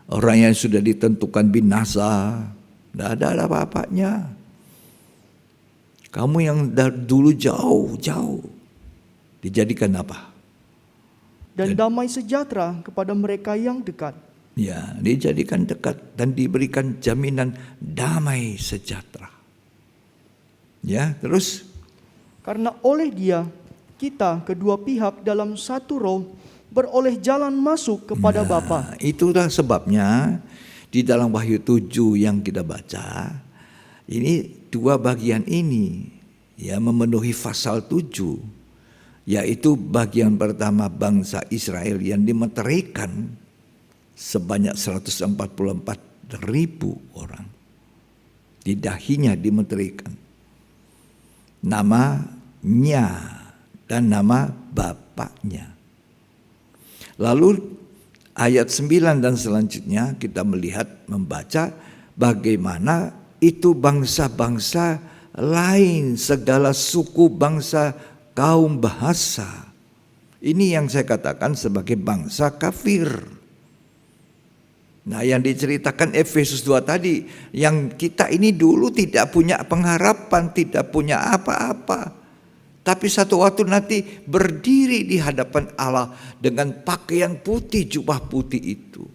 orang yang sudah ditentukan binasa, tidak ada apa-apanya. Kamu yang dulu jauh dijadikan apa? Dan damai sejahtera kepada mereka yang dekat. Ya, dijadikan dekat dan diberikan jaminan damai sejahtera. Ya, terus? Karena oleh Dia, kita kedua pihak dalam satu roh beroleh jalan masuk kepada Bapa. Itulah sebabnya di dalam Wahyu 7 yang kita baca, ini dua bagian ini ya memenuhi pasal 7, yaitu bagian pertama bangsa Israel yang dimeteraikan sebanyak 144.000 orang. Di dahinya dimeteraikan namanya dan nama bapaknya. Lalu ayat 9 dan selanjutnya kita melihat, membaca bagaimana itu bangsa-bangsa lain, segala suku, bangsa, kaum, bahasa. Ini yang saya katakan sebagai bangsa kafir. Nah, yang diceritakan Efesus 2 tadi, yang kita ini dulu tidak punya pengharapan, tidak punya apa-apa. Tapi satu waktu nanti berdiri di hadapan Allah dengan pakaian putih, jubah putih itu.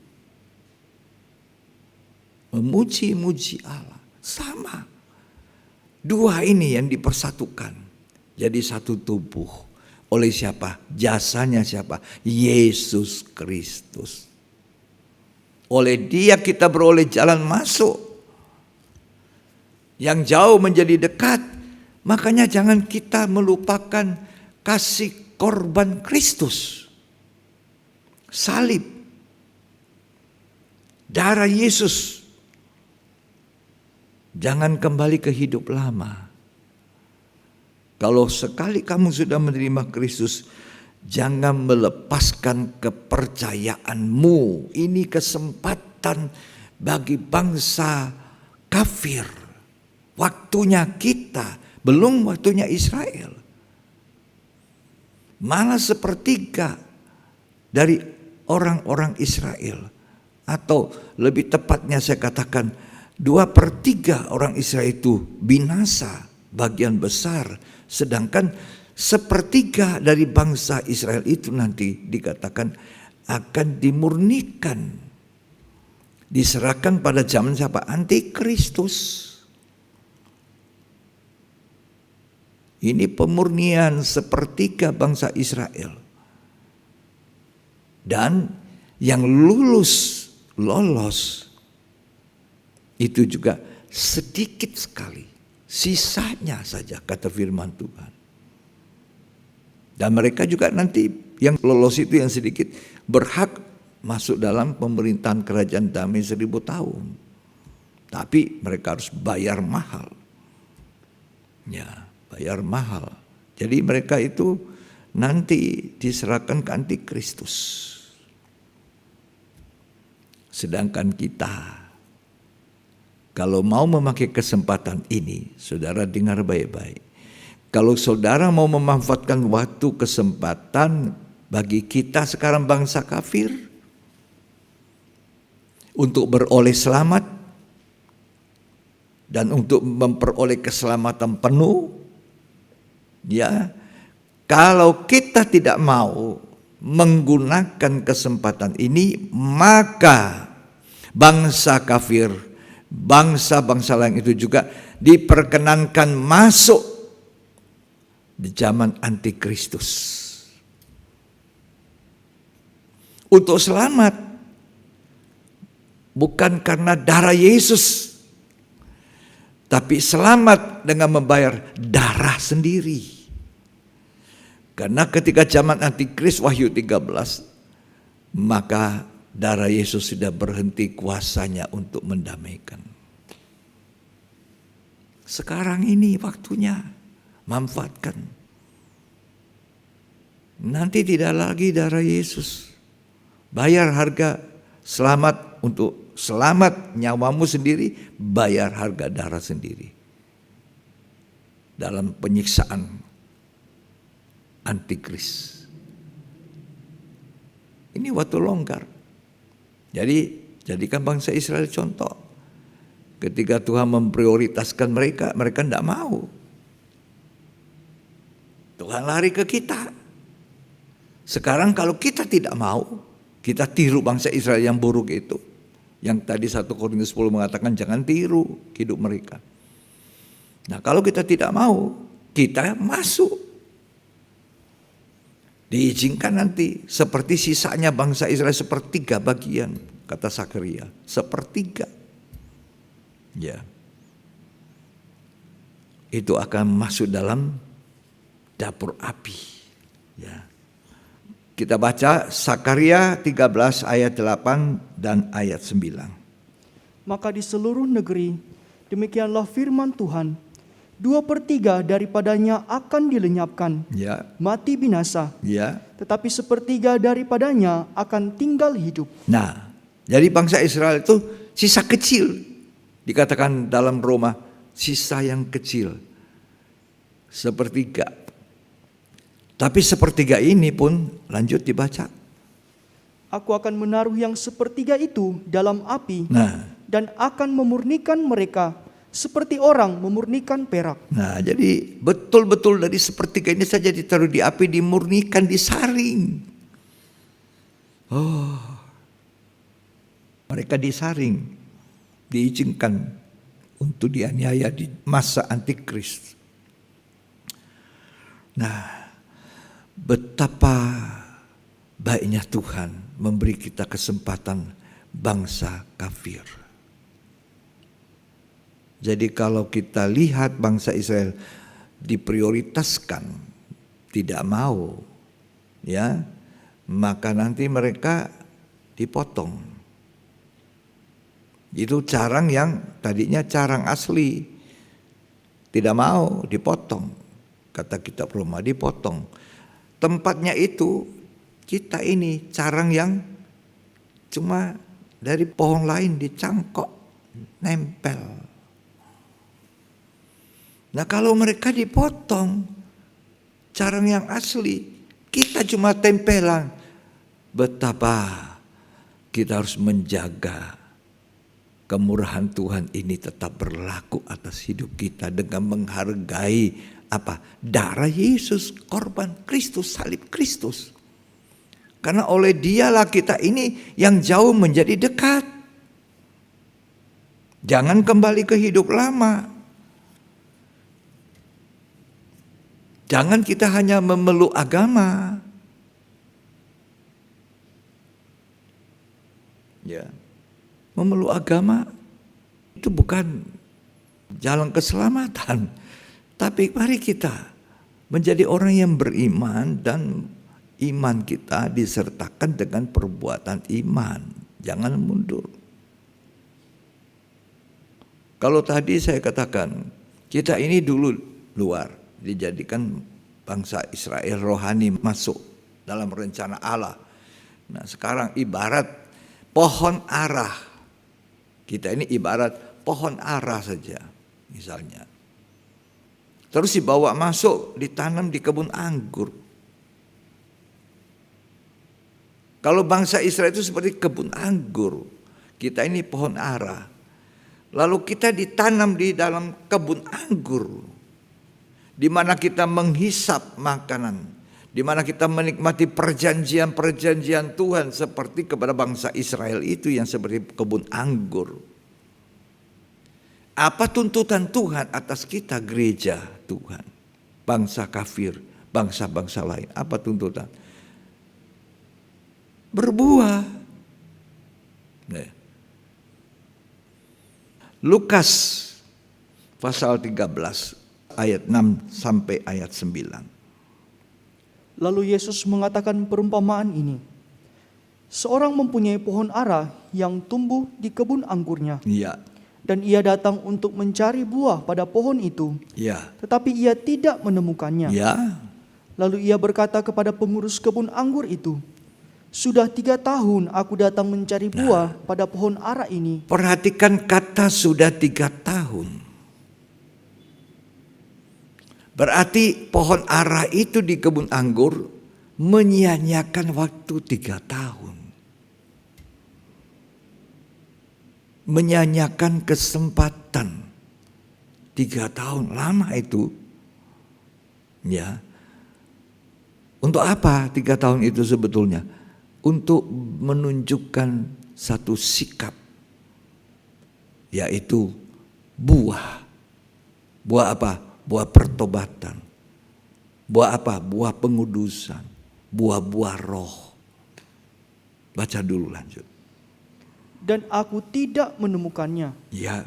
Memuji-muji Allah. Sama. Dua ini yang dipersatukan. Jadi satu tubuh. Oleh siapa? Jasanya siapa? Yesus Kristus. Oleh Dia kita beroleh jalan masuk. Yang jauh menjadi dekat. Makanya jangan kita melupakan kasih korban Kristus. Salib. Darah Yesus. Jangan kembali ke hidup lama. Kalau sekali kamu sudah menerima Kristus, jangan melepaskan kepercayaanmu. Ini kesempatan bagi bangsa kafir. Waktunya kita. Belum waktunya Israel. Malah sepertiga dari orang-orang Israel. Atau lebih tepatnya saya katakan 2/3 orang Israel itu binasa. Bagian besar. Sedangkan 1/3 dari bangsa Israel itu nanti dikatakan akan dimurnikan. Diserahkan pada zaman siapa? Antikristus. Ini pemurnian 1/3 bangsa Israel. Dan yang lolos itu juga sedikit sekali. Sisanya saja, kata firman Tuhan. Dan mereka juga nanti yang lolos itu yang sedikit berhak masuk dalam pemerintahan kerajaan damai 1000 tahun. Tapi mereka harus bayar mahal. Ya, bayar mahal. Jadi mereka itu nanti diserahkan ke antikristus. Sedangkan kita, kalau mau memakai kesempatan ini, saudara dengar baik-baik. Kalau saudara mau memanfaatkan waktu kesempatan bagi kita sekarang bangsa kafir untuk beroleh selamat dan untuk memperoleh keselamatan penuh, ya, kalau kita tidak mau menggunakan kesempatan ini, maka bangsa kafir, bangsa-bangsa lain itu juga diperkenankan masuk di zaman antikristus. Untuk selamat, bukan karena darah Yesus, tapi selamat dengan membayar darah sendiri. Karena ketika zaman antikris Wahyu 13, maka darah Yesus sudah berhenti kuasanya untuk mendamaikan. Sekarang ini waktunya, manfaatkan. Nanti tidak lagi darah Yesus. Bayar harga selamat untuk selamat nyawamu sendiri, bayar harga darah sendiri. Dalam penyiksaan antikris. Ini waktu longgar. Jadi jadikan bangsa Israel contoh. Ketika Tuhan memprioritaskan mereka, mereka tidak mau. Tuhan lari ke kita. Sekarang kalau kita tidak mau, kita tiru bangsa Israel yang buruk itu. Yang tadi 1 Korintus 10 mengatakan jangan tiru hidup mereka. Nah kalau kita tidak mau, kita masuk. Diizinkan nanti seperti sisanya bangsa Israel 1/3 bagian, kata Sakaria, 1/3. Ya. Itu akan masuk dalam dapur api. Ya. Kita baca Sakaria 13 ayat 8 dan ayat 9. Maka di seluruh negeri, demikianlah firman Tuhan, 2/3 daripadanya akan dilenyapkan, Ya. mati binasa, Ya. tetapi 1/3 daripadanya akan tinggal hidup. Nah, jadi bangsa Israel itu sisa kecil. Dikatakan dalam Roma, sisa yang kecil. 1/3. Tapi 1/3 ini pun lanjut dibaca. Aku akan menaruh yang 1/3 itu dalam api, Nah, dan akan memurnikan mereka seperti orang memurnikan perak. nah jadi betul-betul dari 1/3 ini saja ditaruh di api, dimurnikan, disaring. Oh, mereka disaring, diizinkan untuk dianiaya di masa antikris. Nah, betapa baiknya Tuhan memberi kita kesempatan bangsa kafir. Jadi kalau kita lihat bangsa Israel diprioritaskan, tidak mau, ya, maka nanti mereka dipotong. Itu carang yang tadinya carang asli, tidak mau, dipotong. Kata kitab Roma, dipotong. Tempatnya itu kita ini carang yang cuma dari pohon lain dicangkok, nempel. Nah kalau mereka dipotong, carang yang asli, kita cuma tempelan. Betapa kita harus menjaga kemurahan Tuhan ini tetap berlaku atas hidup kita dengan menghargai apa? Darah Yesus, korban Kristus, salib Kristus. Karena oleh dialah kita ini yang jauh menjadi dekat. Jangan kembali ke hidup lama. Jangan kita hanya memeluk agama. Ya. Memeluk agama itu bukan jalan keselamatan. Tapi mari kita menjadi orang yang beriman dan iman kita disertakan dengan perbuatan iman. Jangan mundur. Kalau tadi saya katakan, kita ini dulu luar, dijadikan bangsa Israel rohani masuk dalam rencana Allah. Nah sekarang ibarat pohon ara. Kita ini ibarat pohon ara saja misalnya. Terus dibawa masuk, ditanam di kebun anggur. Kalau bangsa Israel itu seperti kebun anggur, kita ini pohon ara. Lalu kita ditanam di dalam kebun anggur, di mana kita menghisap makanan, di mana kita menikmati perjanjian-perjanjian Tuhan seperti kepada bangsa Israel itu yang seperti kebun anggur. Apa tuntutan Tuhan atas kita gereja Tuhan, bangsa kafir, bangsa-bangsa lain? Apa tuntutan? Berbuah. Nah. Lukas pasal 13 ayat 6 sampai ayat 9. Lalu Yesus mengatakan perumpamaan ini. Seorang mempunyai pohon ara yang tumbuh di kebun anggurnya. Iya. Dan ia datang untuk mencari buah pada pohon itu. Iya. Tetapi ia tidak menemukannya. Iya. Lalu ia berkata kepada pengurus kebun anggur itu, "Sudah 3 tahun aku datang mencari buah pada pohon ara ini." Perhatikan kata sudah 3 tahun. Berarti pohon ara itu di kebun anggur menyia-nyiakan waktu 3 tahun. Menyia-nyiakan kesempatan 3 tahun, lama itu. Ya. Untuk apa 3 tahun itu sebetulnya? Untuk menunjukkan satu sikap, yaitu buah. Buah apa? Buah pertobatan. Buah apa? Buah pengudusan. Buah-buah roh. Baca dulu lanjut. Dan aku tidak menemukannya. Ya.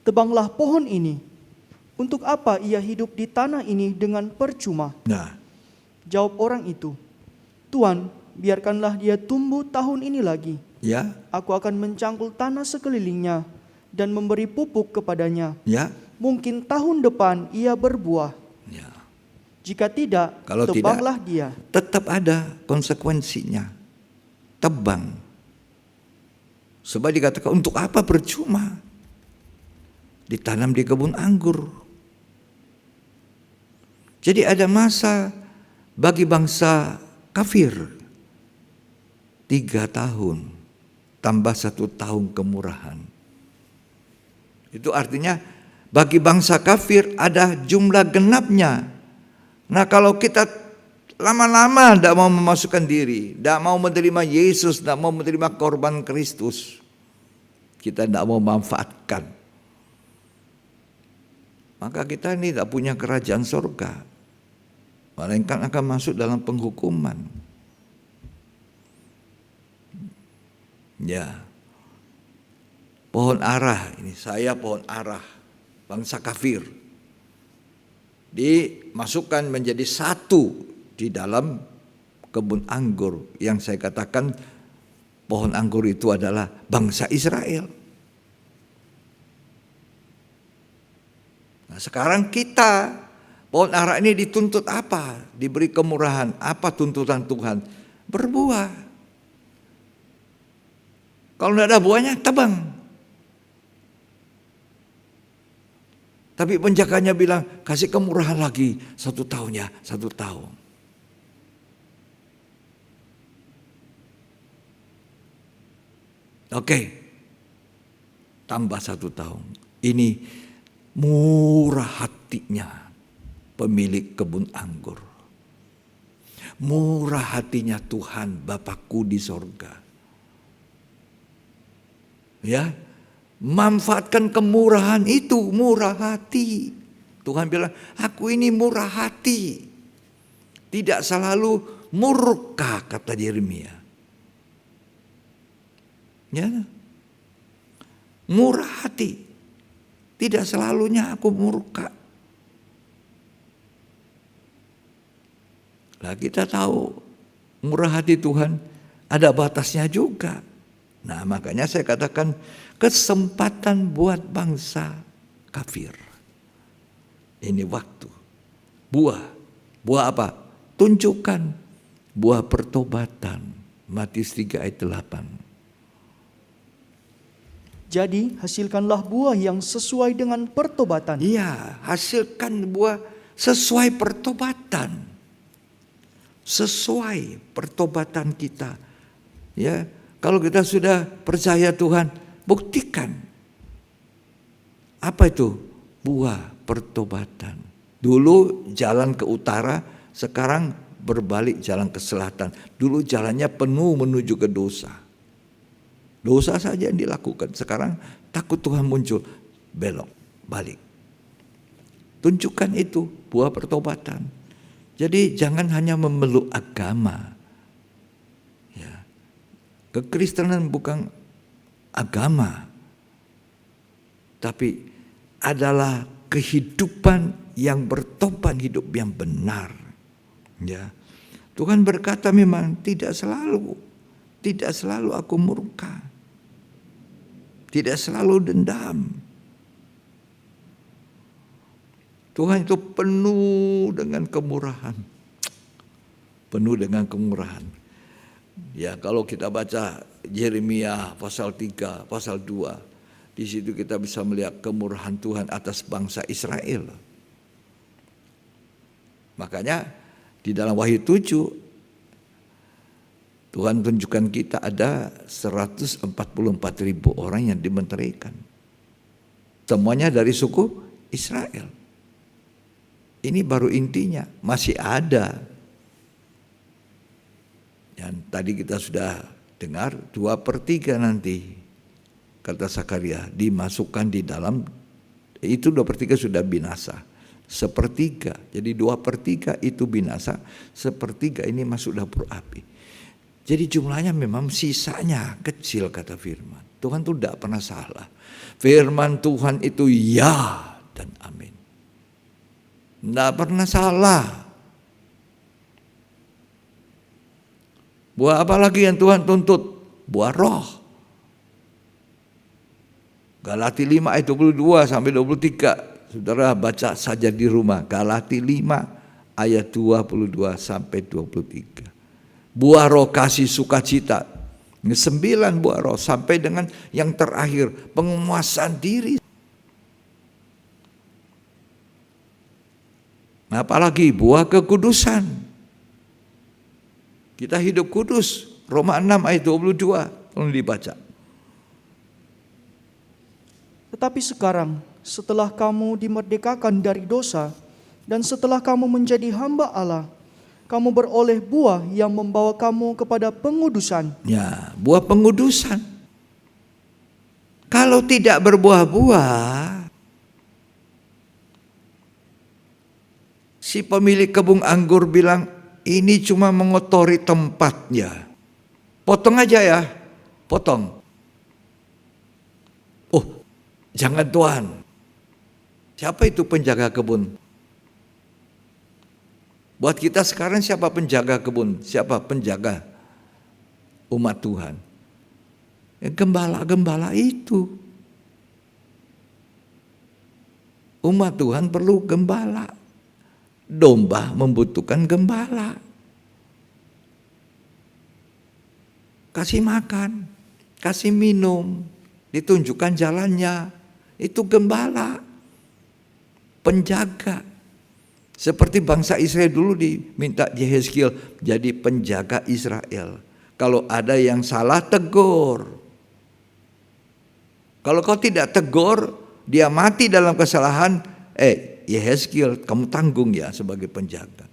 Tebanglah pohon ini. Untuk apa ia hidup di tanah ini dengan percuma? Nah. Jawab orang itu, "Tuan, biarkanlah dia tumbuh tahun ini lagi. Ya. Aku akan mencangkul tanah sekelilingnya dan memberi pupuk kepadanya. Ya. Mungkin tahun depan ia berbuah. Ya. Jika tidak, Kalau tebanglah tidak, dia." tetap ada konsekuensinya. Tebang. Sebab dikatakan untuk apa percuma? Ditanam di kebun anggur. Jadi ada masa bagi bangsa kafir 3 tahun tambah 1 tahun kemurahan. Itu artinya bagi bangsa kafir ada jumlah genapnya. Nah kalau kita lama-lama tidak mau memasukkan diri, tidak mau menerima Yesus, tidak mau menerima korban Kristus, kita tidak mau manfaatkan, maka kita ini tidak punya kerajaan surga, melainkan akan masuk dalam penghukuman. Ya, pohon ara ini, saya pohon ara, bangsa kafir, dimasukkan menjadi satu di dalam kebun anggur yang saya katakan pohon anggur itu adalah bangsa Israel. Nah, sekarang kita pohon ara ini dituntut apa? Diberi kemurahan. Apa tuntutan Tuhan? Berbuah. Kalau tidak ada buahnya, tebang. Tapi penjaganya bilang, kasih kemurahan lagi 1 tahun ya, 1 tahun. Oke, tambah 1 tahun. Ini murah hatinya pemilik kebun anggur. Murah hatinya Tuhan Bapakku di sorga. Ya, manfaatkan kemurahan itu, murah hati. Tuhan bilang, aku ini murah hati. Tidak selalu murka, kata Yeremia. Ya, murah hati. Tidak selalunya aku murka. Lah kita tahu murah hati Tuhan ada batasnya juga. Nah makanya saya katakan kesempatan buat bangsa kafir. Ini waktu. Buah. Buah apa? Tunjukkan buah pertobatan. Matius 3 ayat 8. Jadi hasilkanlah buah yang sesuai dengan pertobatan. Iya, hasilkan buah sesuai pertobatan. Sesuai pertobatan kita. Ya, kalau kita sudah percaya Tuhan, buktikan. Apa itu? Buah pertobatan. Dulu jalan ke utara, sekarang berbalik jalan ke selatan. Dulu jalannya penuh menuju ke dosa. Dosa saja yang dilakukan. Sekarang takut Tuhan muncul, belok, balik. Tunjukkan itu, buah pertobatan. Jadi jangan hanya memeluk agama. Ya. Kekristenan bukan agama, tapi adalah kehidupan yang bertobat, hidup yang benar. Ya. Tuhan berkata memang tidak selalu aku murka. Tidak selalu dendam. Tuhan itu penuh dengan kemurahan. Penuh dengan kemurahan. Ya, kalau kita baca Yeremia pasal 3, pasal 2, di situ kita bisa melihat kemurahan Tuhan atas bangsa Israel. Makanya di dalam Wahyu 7 Tuhan tunjukkan kita ada 144.000 orang yang dimenterikan. Semuanya dari suku Israel. Ini baru intinya, masih ada. Yang tadi kita sudah dengar 2/3 nanti, kata Sakaria, dimasukkan di dalam, itu 2/3 sudah binasa. 1/3, jadi 2/3 itu binasa, 1/3 ini masuk dapur api. Jadi jumlahnya memang sisanya kecil kata firman. Tuhan itu tidak pernah salah. Firman Tuhan itu ya dan amin. Tidak pernah salah. Buah apa lagi yang Tuhan tuntut? Buah roh. Galati 5 ayat 22 sampai 23. Saudara baca saja di rumah. Galati 5 ayat 22 sampai 23. Buah roh kasih sukacita. 9 buah roh sampai dengan yang terakhir penguasaan diri. Apalagi buah kekudusan. Kita hidup kudus. Roma 6 ayat 22. Tolong dibaca. Tetapi sekarang, setelah kamu dimerdekakan dari dosa, dan setelah kamu menjadi hamba Allah, kamu beroleh buah yang membawa kamu kepada pengudusan. Ya, buah pengudusan. Kalau tidak berbuah-buah, si pemilik kebun anggur bilang, ini cuma mengotori tempatnya. Potong aja ya, potong. Oh, jangan Tuhan. Siapa itu penjaga kebun? Buat kita sekarang siapa penjaga kebun? Siapa penjaga umat Tuhan? Gembala-gembala itu. Umat Tuhan perlu gembala. Domba membutuhkan gembala. Kasih makan, kasih minum, ditunjukkan jalannya. Itu gembala, penjaga. Seperti bangsa Israel dulu diminta Yehezkiel jadi penjaga Israel. Kalau ada yang salah, tegur. Kalau kau tidak tegur, dia mati dalam kesalahan, Yehezkiel, kamu tanggung ya sebagai penjaga.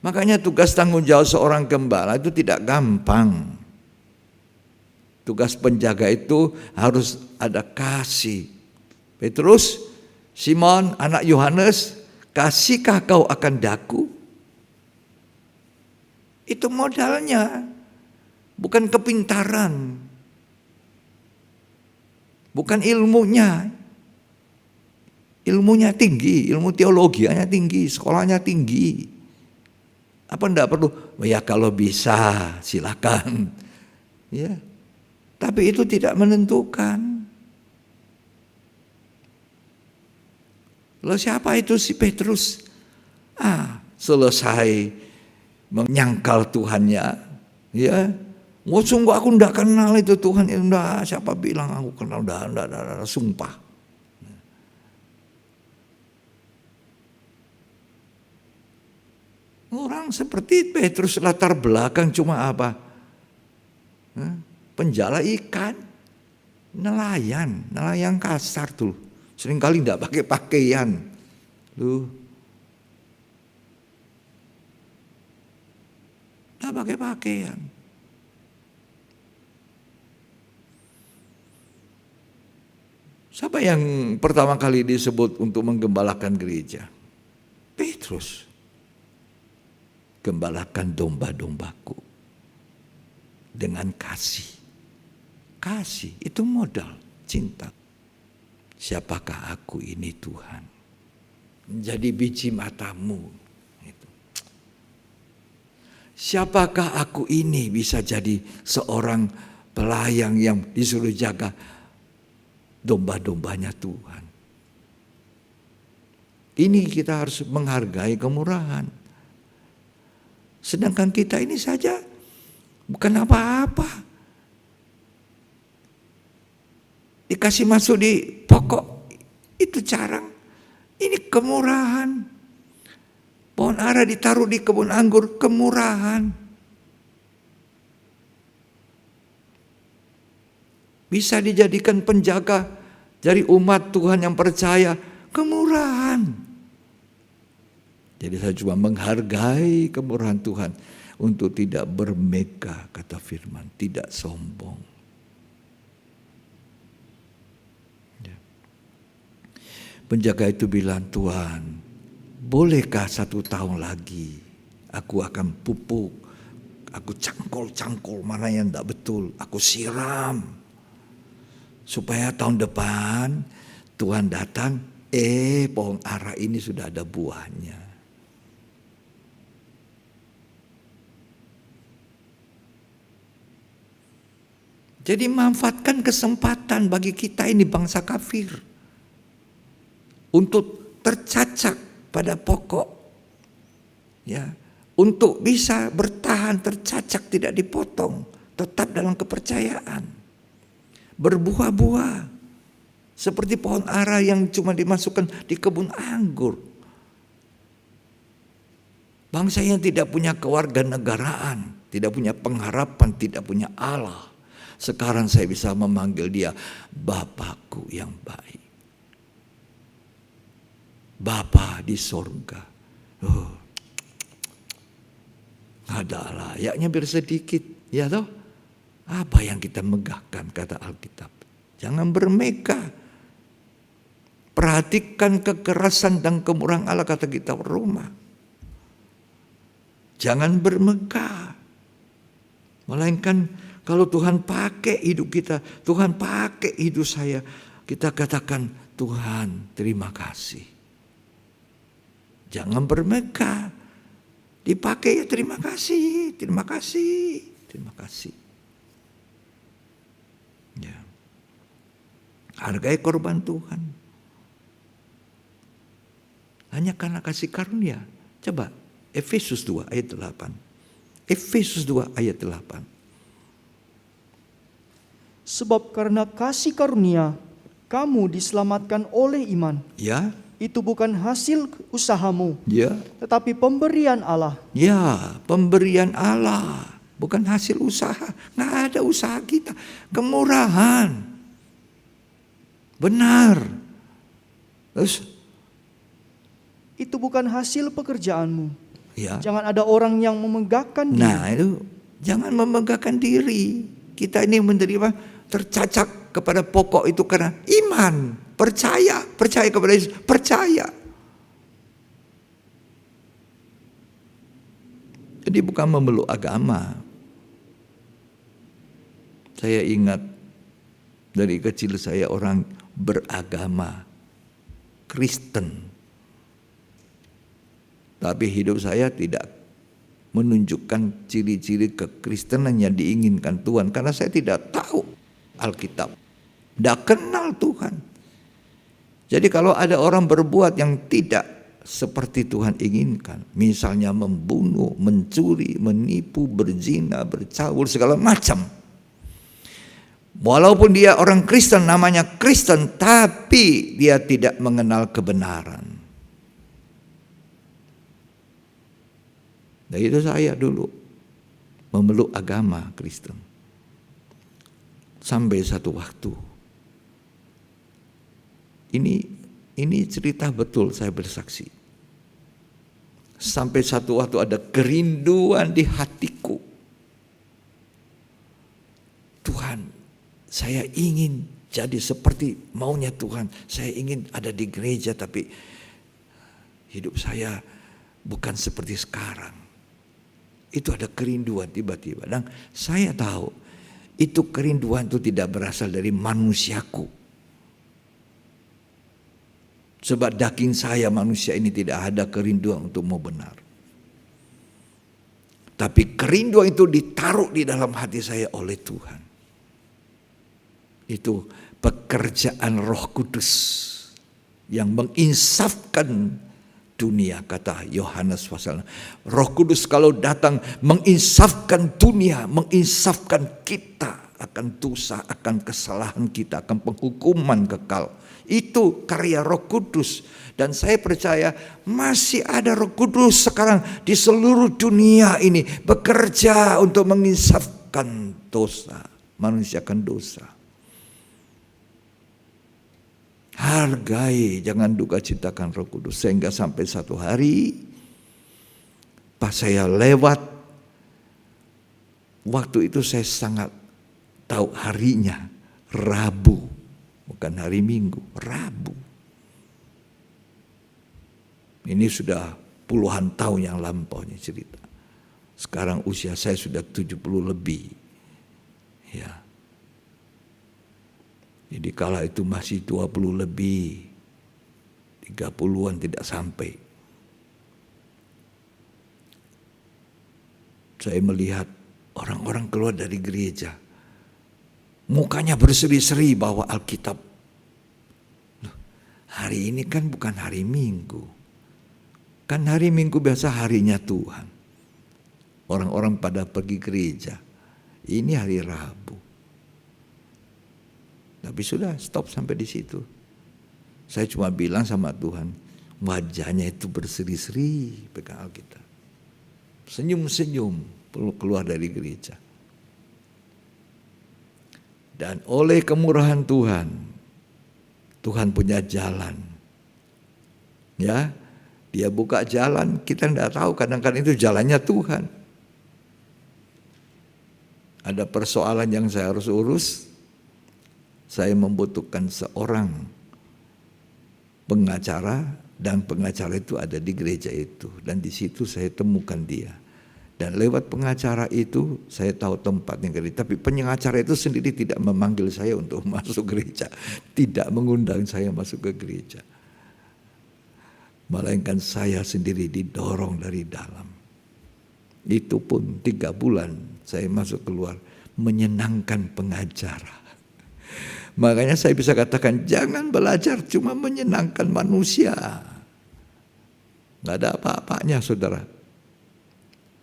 Makanya tugas tanggung jawab seorang gembala itu tidak gampang. Tugas penjaga itu harus ada kasih. Petrus, Simon, anak Yohanes, kasihkah kau akan daku? Itu modalnya, bukan kepintaran. Bukan ilmunya. Ilmunya tinggi, ilmu teologianya tinggi, sekolahnya tinggi. Apa enggak perlu? Ya kalau bisa silakan. Ya. Tapi itu tidak menentukan. Lalu siapa itu si Petrus? Selesai menyangkal Tuhannya, ya. Sungguh aku enggak kenal itu Tuhan, enggak, siapa bilang aku kenal, enggak, sumpah. Orang seperti Petrus latar belakang cuma apa? Penjala ikan, nelayan kasar tuh. Seringkali enggak pakai pakaian. Tuh. Enggak pakai pakaian. Siapa yang pertama kali disebut untuk menggembalakan gereja? Petrus. Gembalakan domba-dombaku dengan kasih. Kasih itu modal cinta. Siapakah aku ini Tuhan? Menjadi biji matamu. Siapakah aku ini bisa jadi seorang pelayan yang disuruh jaga domba-dombanya Tuhan. Ini kita harus menghargai kemurahan. Sedangkan kita ini saja bukan apa-apa. Dikasih masuk di pokok itu carang. Ini kemurahan. Pohon ara ditaruh di kebun anggur, kemurahan. Bisa dijadikan penjaga dari umat Tuhan yang percaya, kemurahan. Jadi saya cuma menghargai kemurahan Tuhan untuk tidak bermegah, kata firman, tidak sombong. Ya. Penjaga itu bilang, Tuhan, bolehkah 1 tahun lagi aku akan pupuk, aku cangkul mana yang tidak betul, aku siram. Supaya tahun depan Tuhan datang, pohon ara ini sudah ada buahnya. Jadi manfaatkan kesempatan bagi kita ini bangsa kafir untuk tercacak pada pokok, ya, untuk bisa bertahan tercacak tidak dipotong, tetap dalam kepercayaan, berbuah-buah seperti pohon ara yang cuma dimasukkan di kebun anggur. Bangsa yang tidak punya kewarganegaraan, tidak punya pengharapan, tidak punya Allah. Sekarang saya bisa memanggil dia Bapakku yang baik. Bapa di sorga. Ada layaknya bersedikit. Ya toh? Apa yang kita megahkan, kata Alkitab. Jangan bermegah. Perhatikan kekerasan dan kemurahan Allah, kata kitab Roma. Jangan bermegah. Melainkan kalau Tuhan pakai hidup kita, Tuhan pakai hidup saya, kita katakan, Tuhan terima kasih. Jangan bermegah. Dipakai ya terima kasih, terima kasih, terima kasih. Ya. Hargai korban Tuhan. Hanya karena kasih karunia. Coba Efesus 2 ayat 8. Efesus 2 ayat 8. Sebab karena kasih karunia, kamu diselamatkan oleh iman. Ya. Itu bukan hasil usahamu, Ya. tetapi pemberian Allah. Ya, pemberian Allah. Bukan hasil usaha. Nggak ada usaha kita. Kemurahan. Benar. Terus? Itu bukan hasil pekerjaanmu. Ya. Jangan ada orang yang memegahkan diri. Nah itu, jangan memegahkan diri. Kita ini menerima tercacak kepada pokok itu karena iman. Percaya kepada Yesus, percaya. Jadi bukan memeluk agama. Saya ingat Dari kecil saya orang beragama Kristen. Tapi hidup saya tidak menunjukkan ciri-ciri kekristenan yang diinginkan Tuhan. Karena saya tidak tahu Alkitab. Tidak kenal Tuhan. Jadi kalau ada orang berbuat yang tidak seperti Tuhan inginkan. Misalnya membunuh, mencuri, menipu, berzina, bercaul, segala macam. Walaupun dia orang Kristen, namanya Kristen, tapi dia tidak mengenal kebenaran. Dan itu saya dulu memeluk agama Kristen. Sampai satu waktu. Ini cerita betul, saya bersaksi. Sampai satu waktu ada kerinduan di hatiku. Tuhan, saya ingin jadi seperti maunya Tuhan. Saya ingin ada di gereja, tapi hidup saya bukan seperti sekarang. Itu ada kerinduan tiba-tiba. Dan saya tahu itu kerinduan itu tidak berasal dari manusiaku. Sebab daging saya manusia ini tidak ada kerinduan untuk mau benar. Tapi kerinduan itu ditaruh di dalam hati saya oleh Tuhan. Itu pekerjaan Roh Kudus yang menginsafkan dunia, kata Yohanes pasal. Roh Kudus kalau datang menginsafkan dunia, menginsafkan kita akan dosa, akan kesalahan kita, akan penghukuman kekal. Itu karya Roh Kudus. Dan saya percaya masih ada Roh Kudus sekarang di seluruh dunia ini bekerja untuk menginsafkan dosa, manusia akan dosa. Hargai, jangan duka citakan Roh Kudus. Sehingga sampai satu hari pas saya lewat, waktu itu saya sangat tahu harinya, Rabu, bukan hari Minggu, Rabu. Ini sudah puluhan tahun yang lampau ini cerita. Sekarang usia saya sudah 70 lebih. Ya. Jadi kala itu masih 20 lebih, 30-an tidak sampai. Saya melihat orang-orang keluar dari gereja. Mukanya berseri-seri bawa Alkitab. Hari ini kan bukan hari Minggu. Kan hari Minggu biasa harinya Tuhan. Orang-orang pada pergi gereja. Ini hari Rabu. Tapi sudah stop sampai di situ. Saya cuma bilang sama Tuhan, wajahnya itu berseri-seri pegang Alkitab. Senyum-senyum keluar dari gereja. Dan oleh kemurahan Tuhan, Tuhan punya jalan. Ya, Dia buka jalan, kita tidak tahu kadang-kadang itu jalannya Tuhan. Ada persoalan yang saya harus urus. Saya membutuhkan seorang pengacara dan pengacara itu ada di gereja itu. Dan di situ saya temukan dia. Dan lewat pengacara itu saya tahu tempatnya gereja. Tapi pengacara itu sendiri tidak memanggil saya untuk masuk gereja. Tidak mengundang saya masuk ke gereja. Melainkan saya sendiri didorong dari dalam. Itu pun 3 bulan saya masuk keluar menyenangkan pengacara. Makanya saya bisa katakan jangan belajar cuma menyenangkan manusia. Gak ada apa-apanya saudara.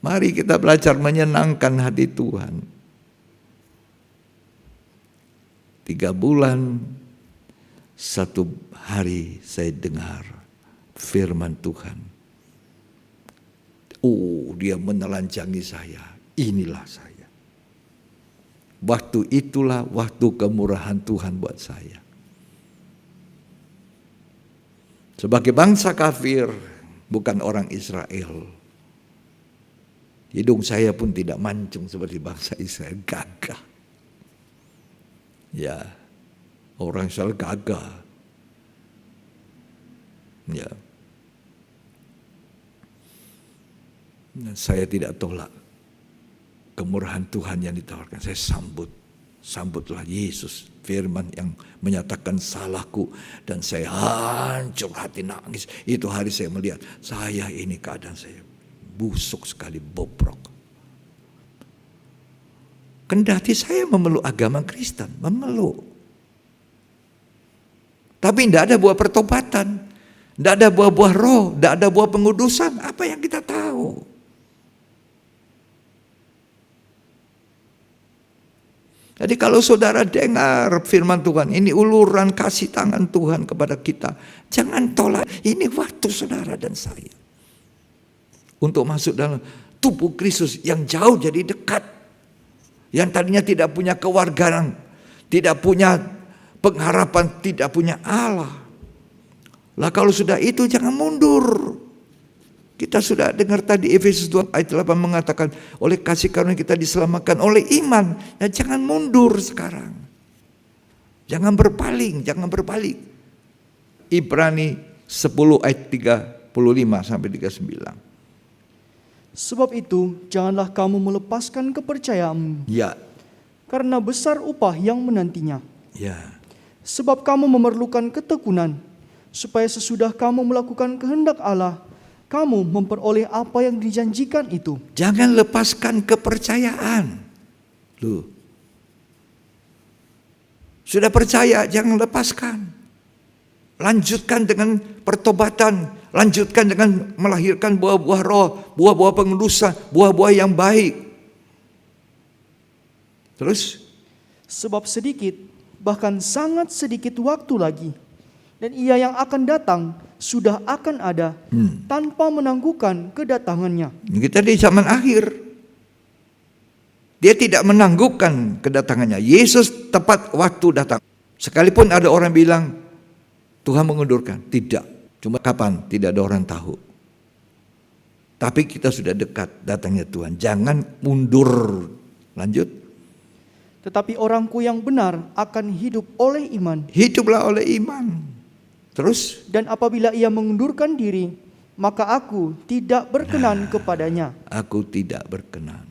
Mari kita belajar menyenangkan hati Tuhan. 3 bulan, 1 hari saya dengar firman Tuhan. Oh, dia menelanjangi saya. Inilah saya. Waktu itulah waktu kemurahan Tuhan buat saya. Sebagai bangsa kafir, bukan orang Israel. Hidung saya pun tidak mancung seperti bangsa Israel, gagah. Ya, orang Israel gagah. Ya. Dan saya tidak tolak kemurahan Tuhan yang ditawarkan. Saya sambut Sambutlah Yesus, firman yang menyatakan salahku, dan saya hancur hati, nangis. Itu hari saya melihat, saya ini keadaan saya busuk sekali, bobrok. Kendati saya memeluk agama Kristen, memeluk. Tapi tidak ada buah pertobatan, tidak ada buah-buah roh, tidak ada buah pengudusan. Apa yang kita tahu? Jadi kalau saudara dengar firman Tuhan, ini uluran kasih tangan Tuhan kepada kita. Jangan tolak, ini waktu saudara dan saya. Untuk masuk dalam tubuh Kristus yang jauh jadi dekat. Yang tadinya tidak punya kewarganegaraan, tidak punya pengharapan, tidak punya Allah. Lah kalau sudah itu jangan mundur. Kita sudah dengar tadi Efesus 2 ayat 8 mengatakan, oleh kasih karunia kita diselamatkan oleh iman. Ya jangan mundur sekarang. Jangan berpaling, jangan berbalik. Ibrani 10 ayat 35 sampai 39. Sebab itu, janganlah kamu melepaskan kepercayaanmu, Ya, karena besar upah yang menantinya. ya. Sebab kamu memerlukan ketekunan, supaya sesudah kamu melakukan kehendak Allah, kamu memperoleh apa yang dijanjikan itu. Jangan lepaskan kepercayaan. Loh. Sudah percaya, jangan lepaskan. Lanjutkan dengan pertobatan, lanjutkan dengan melahirkan buah-buah roh, buah-buah pengudusan, buah-buah yang baik. Terus? Sebab sedikit, bahkan sangat sedikit waktu lagi, dan Ia yang akan datang sudah akan ada, tanpa menangguhkan kedatangannya. Kita di zaman akhir. Dia tidak menangguhkan kedatangannya. Yesus tepat waktu datang. Sekalipun ada orang bilang, Tuhan mengundurkan. Tidak. Cuma kapan? Tidak ada orang tahu. Tapi kita sudah dekat datangnya Tuhan. Jangan mundur. Lanjut. Tetapi orangku yang benar akan hidup oleh iman. Hiduplah oleh iman. Terus? Dan apabila ia mengundurkan diri, maka aku tidak berkenan kepadanya. Aku tidak berkenan.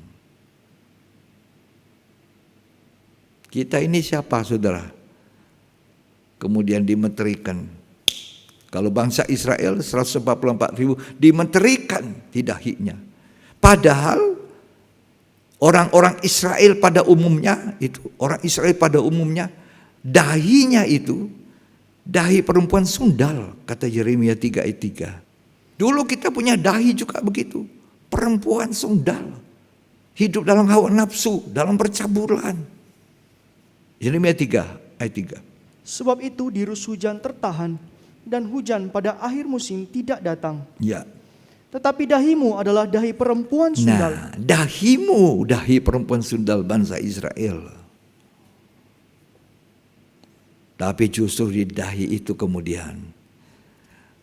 Kita ini siapa, saudara? Kemudian dimenterikan. Kalau bangsa Israel 144.000 dimenterikan di dahinya. Padahal orang-orang Israel pada umumnya itu, orang Israel pada umumnya dahinya itu dahi perempuan sundal, kata Yeremia 3 ayat 3. Dulu kita punya dahi juga begitu, perempuan sundal, hidup dalam hawa nafsu, dalam percabulan. Yeremia 3 ayat 3. Sebab itu dirus hujan tertahan, dan hujan pada akhir musim tidak datang. Ya. Tetapi dahimu adalah dahi perempuan sundal. Nah, dahimu, dahi perempuan sundal bangsa Israel. Tapi justru di dahi itu kemudian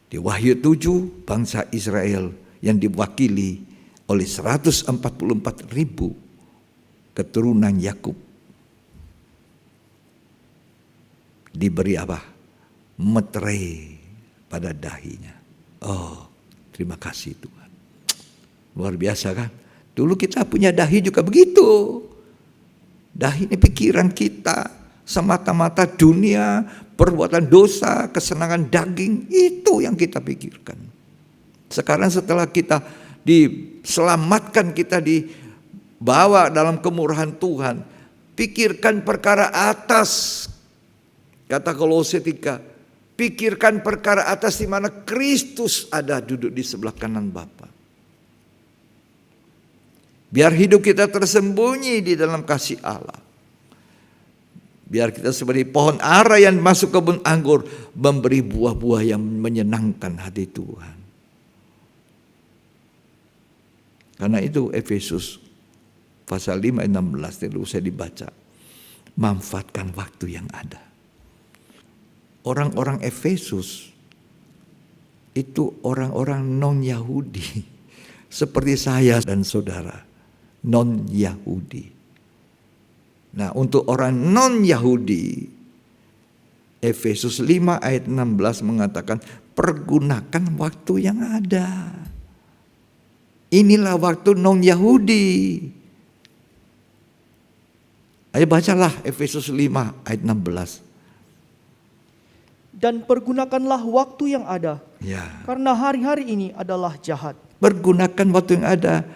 di Wahyu 7 bangsa Israel yang diwakili oleh 144.000 keturunan Yakub diberi apa? Meterai pada dahinya. Oh, terima kasih Tuhan. Luar biasa kan? Dulu kita punya dahi juga begitu. Dahi ini pikiran kita. Semata-mata dunia, perbuatan dosa, kesenangan daging, itu yang kita pikirkan. Sekarang setelah kita diselamatkan, kita dibawa dalam kemurahan Tuhan, pikirkan perkara atas. Kata Kolose 3, pikirkan perkara atas di mana Kristus ada duduk di sebelah kanan Bapa. Biar hidup kita tersembunyi di dalam kasih Allah. Biar kita seperti pohon ara yang masuk kebun anggur, memberi buah-buah yang menyenangkan hati Tuhan. Karena itu Efesus pasal 5 ayat 16 tidak usah dibaca. Manfaatkan waktu yang ada. Orang-orang Efesus itu orang-orang non-Yahudi. Seperti saya dan saudara, non-Yahudi. Nah, untuk orang non-Yahudi, Efesus 5 ayat 16 mengatakan, pergunakan waktu yang ada. Inilah waktu non-Yahudi. Ayo bacalah Efesus 5 ayat 16. Dan pergunakanlah waktu yang ada, Ya, karena hari-hari ini adalah jahat. pergunakan waktu yang ada.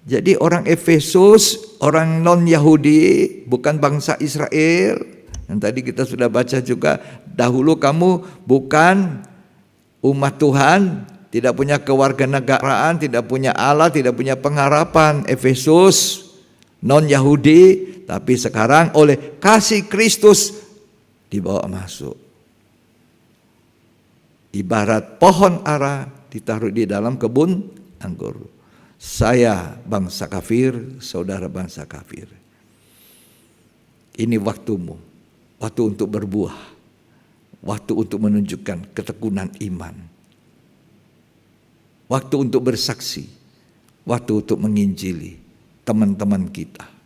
Jadi orang Efesus, orang non-Yahudi, bukan bangsa Israel. Yang tadi kita sudah baca juga, dahulu kamu bukan umat Tuhan, tidak punya kewarganegaraan, tidak punya Allah, tidak punya pengharapan. Efesus, non-Yahudi, tapi sekarang oleh kasih Kristus dibawa masuk. Ibarat pohon ara ditaruh di dalam kebun anggur. Saya bangsa kafir, saudara bangsa kafir. Ini waktumu, waktu untuk berbuah, waktu untuk menunjukkan ketekunan iman, waktu untuk bersaksi, waktu untuk menginjili teman-teman kita.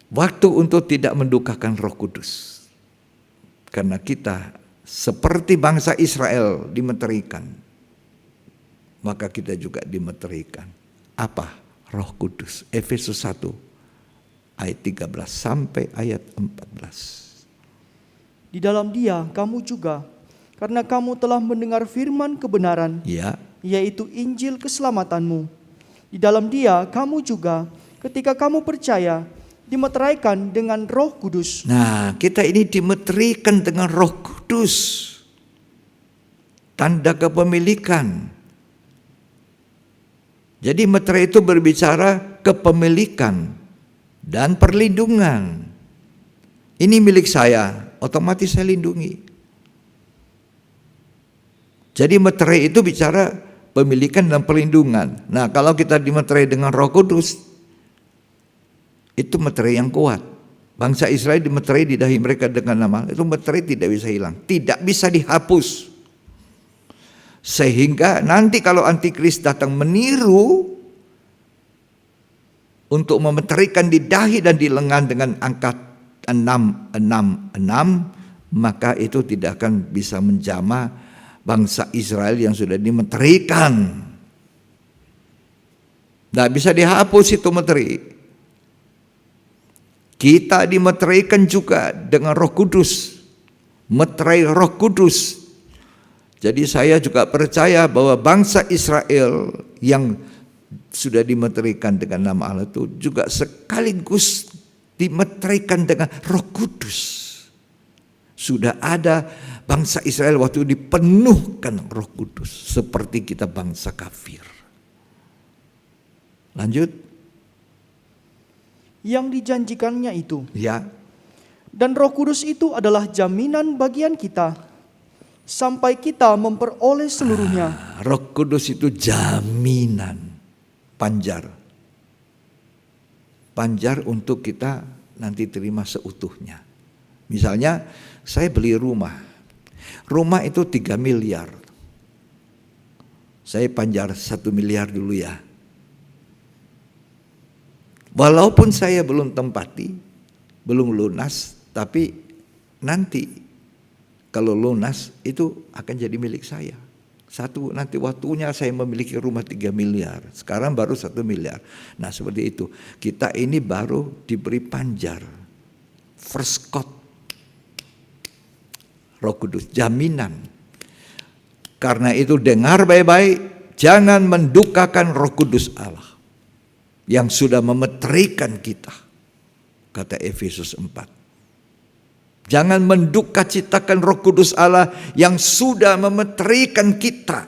Waktu untuk tidak mendukakan Roh Kudus. Karena kita seperti bangsa Israel dimeterikan, maka kita juga dimeterikan. Apa? Roh Kudus. Efesus 1 ayat 13 sampai ayat 14. Di dalam Dia kamu juga, karena kamu telah mendengar firman kebenaran, Ya, yaitu Injil keselamatanmu. Di dalam Dia kamu juga, ketika kamu percaya, dimeteraikan dengan Roh Kudus. nah kita ini dimeterikan dengan Roh Kudus. Tanda kepemilikan. Jadi meterai itu berbicara kepemilikan dan perlindungan. Ini milik saya, otomatis saya lindungi. Jadi meterai itu bicara pemilikan dan perlindungan. Nah, kalau kita dimeterai dengan Roh Kudus, itu meterai yang kuat. Bangsa Israel dimeterai di dahi mereka dengan nama. Itu meterai tidak bisa hilang, tidak bisa dihapus. Sehingga nanti kalau antikris datang meniru untuk memeterikan di dahi dan di lengan dengan angka 666, maka itu tidak akan bisa menjamah bangsa Israel yang sudah dimeterikan. Tidak bisa dihapus itu meteri. Kita dimeteraikan juga dengan Roh Kudus. Meterai Roh Kudus. Jadi saya juga percaya bahwa bangsa Israel yang sudah dimeteraikan dengan nama Allah itu juga sekaligus dimeteraikan dengan Roh Kudus. Sudah ada bangsa Israel waktu dipenuhkan Roh Kudus seperti kita bangsa kafir. Lanjut. Yang dijanjikannya itu. Ya. Dan Roh Kudus itu adalah jaminan bagian kita sampai kita memperoleh seluruhnya. Roh Kudus itu jaminan, panjar. Panjar untuk kita nanti terima seutuhnya. Misalnya saya beli rumah. Rumah itu 3 miliar. Saya panjar 1 miliar dulu ya. Walaupun saya belum tempati, belum lunas, tapi nanti kalau lunas itu akan jadi milik saya. Satu nanti waktunya saya memiliki rumah 3 miliar. Sekarang baru 1 miliar. Nah seperti itu. Kita ini baru diberi panjar. First cut. Roh Kudus. Jaminan. Karena itu dengar baik-baik. Jangan mendukakan Roh Kudus Allah. Yang sudah memeterikan kita. Kata Efesus 4. Jangan mendukacitakan Roh Kudus Allah yang sudah memeterikan kita.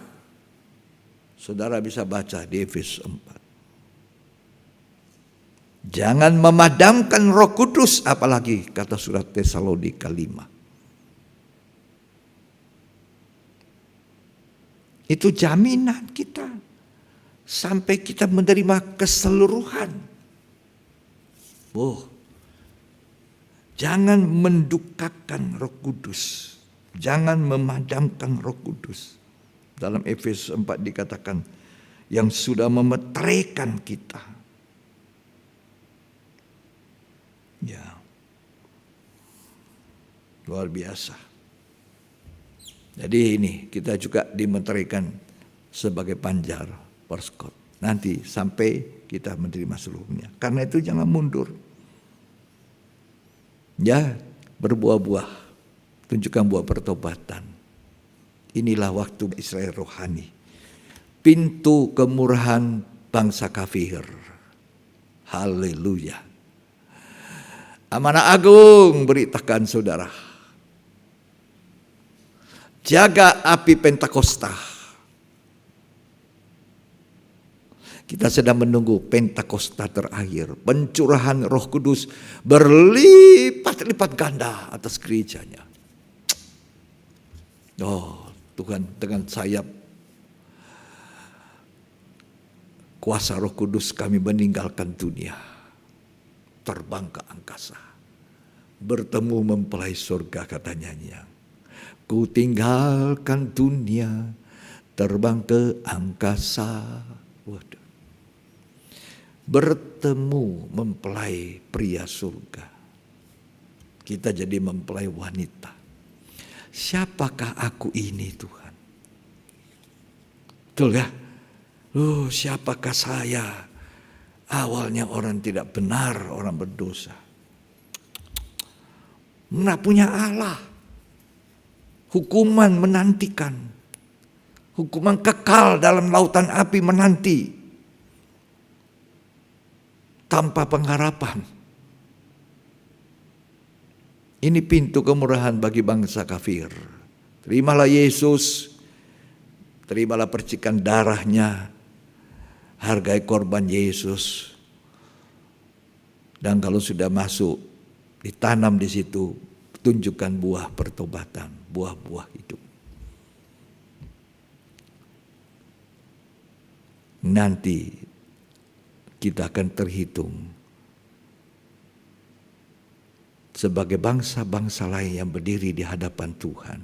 Saudara bisa baca di Efesus 4. Jangan memadamkan Roh Kudus, apalagi kata surat Tesalonika 5. Itu jaminan kita sampai kita menerima keseluruhan. Jangan mendukakan Roh Kudus. Jangan memadamkan Roh Kudus. Dalam Efesus 4 dikatakan yang sudah memeteraikan kita. Ya. Luar biasa. Jadi ini kita juga dimeteraikan sebagai panjar, perskot. Nanti sampai kita menerima seluruhnya. Karena itu jangan mundur. Ya, berbuah-buah, tunjukkan buah pertobatan. Inilah waktu Israel rohani. Pintu kemurahan bangsa kafir. Haleluya. Amanah agung beritakan saudara. Jaga api Pentakosta. Kita sedang menunggu Pentakosta terakhir. Pencurahan Roh Kudus berlipat-lipat ganda atas gerejanya. Oh Tuhan, dengan sayap kuasa Roh Kudus kami meninggalkan dunia. Terbang ke angkasa. Bertemu mempelai surga, kata nyanyian. Ku tinggalkan dunia, terbang ke angkasa. Waduh. Bertemu mempelai pria surga. Kita jadi mempelai wanita. Siapakah aku ini, Tuhan? Betul ya? Siapakah saya? Awalnya orang tidak benar, orang berdosa. Nggak punya Allah. Hukuman menantikan. Hukuman kekal dalam lautan api menanti. Tanpa pengharapan. Ini pintu kemurahan bagi bangsa kafir. Terimalah Yesus. Terimalah percikan darahnya. Hargai korban Yesus. Dan kalau sudah masuk, ditanam di situ, tunjukkan buah pertobatan, buah-buah hidup. Nanti kita akan terhitung sebagai bangsa-bangsa lain yang berdiri di hadapan Tuhan.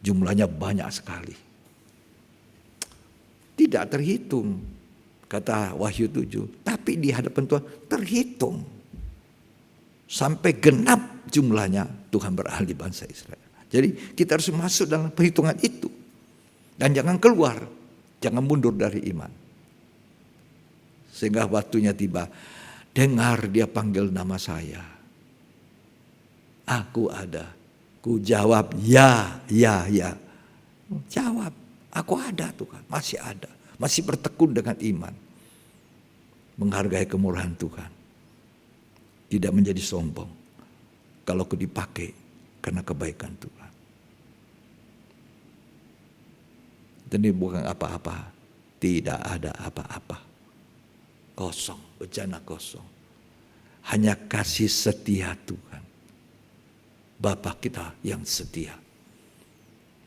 Jumlahnya banyak sekali. Tidak terhitung, kata Wahyu 7. Tapi di hadapan Tuhan terhitung. Sampai genap jumlahnya Tuhan berahli bangsa Israel. Jadi kita harus masuk dalam perhitungan itu. Dan jangan keluar, jangan mundur dari iman. Sehingga waktunya tiba, dengar dia panggil nama saya. Aku ada. Ku jawab, ya, ya, ya. Jawab, aku ada Tuhan, masih ada. Masih bertekun dengan iman. Menghargai kemurahan Tuhan. Tidak menjadi sombong. Kalau aku dipakai karena kebaikan Tuhan. Dan ini bukan apa-apa. Tidak ada apa-apa. Kosong, bejana kosong. Hanya kasih setia Tuhan. Bapa kita yang setia.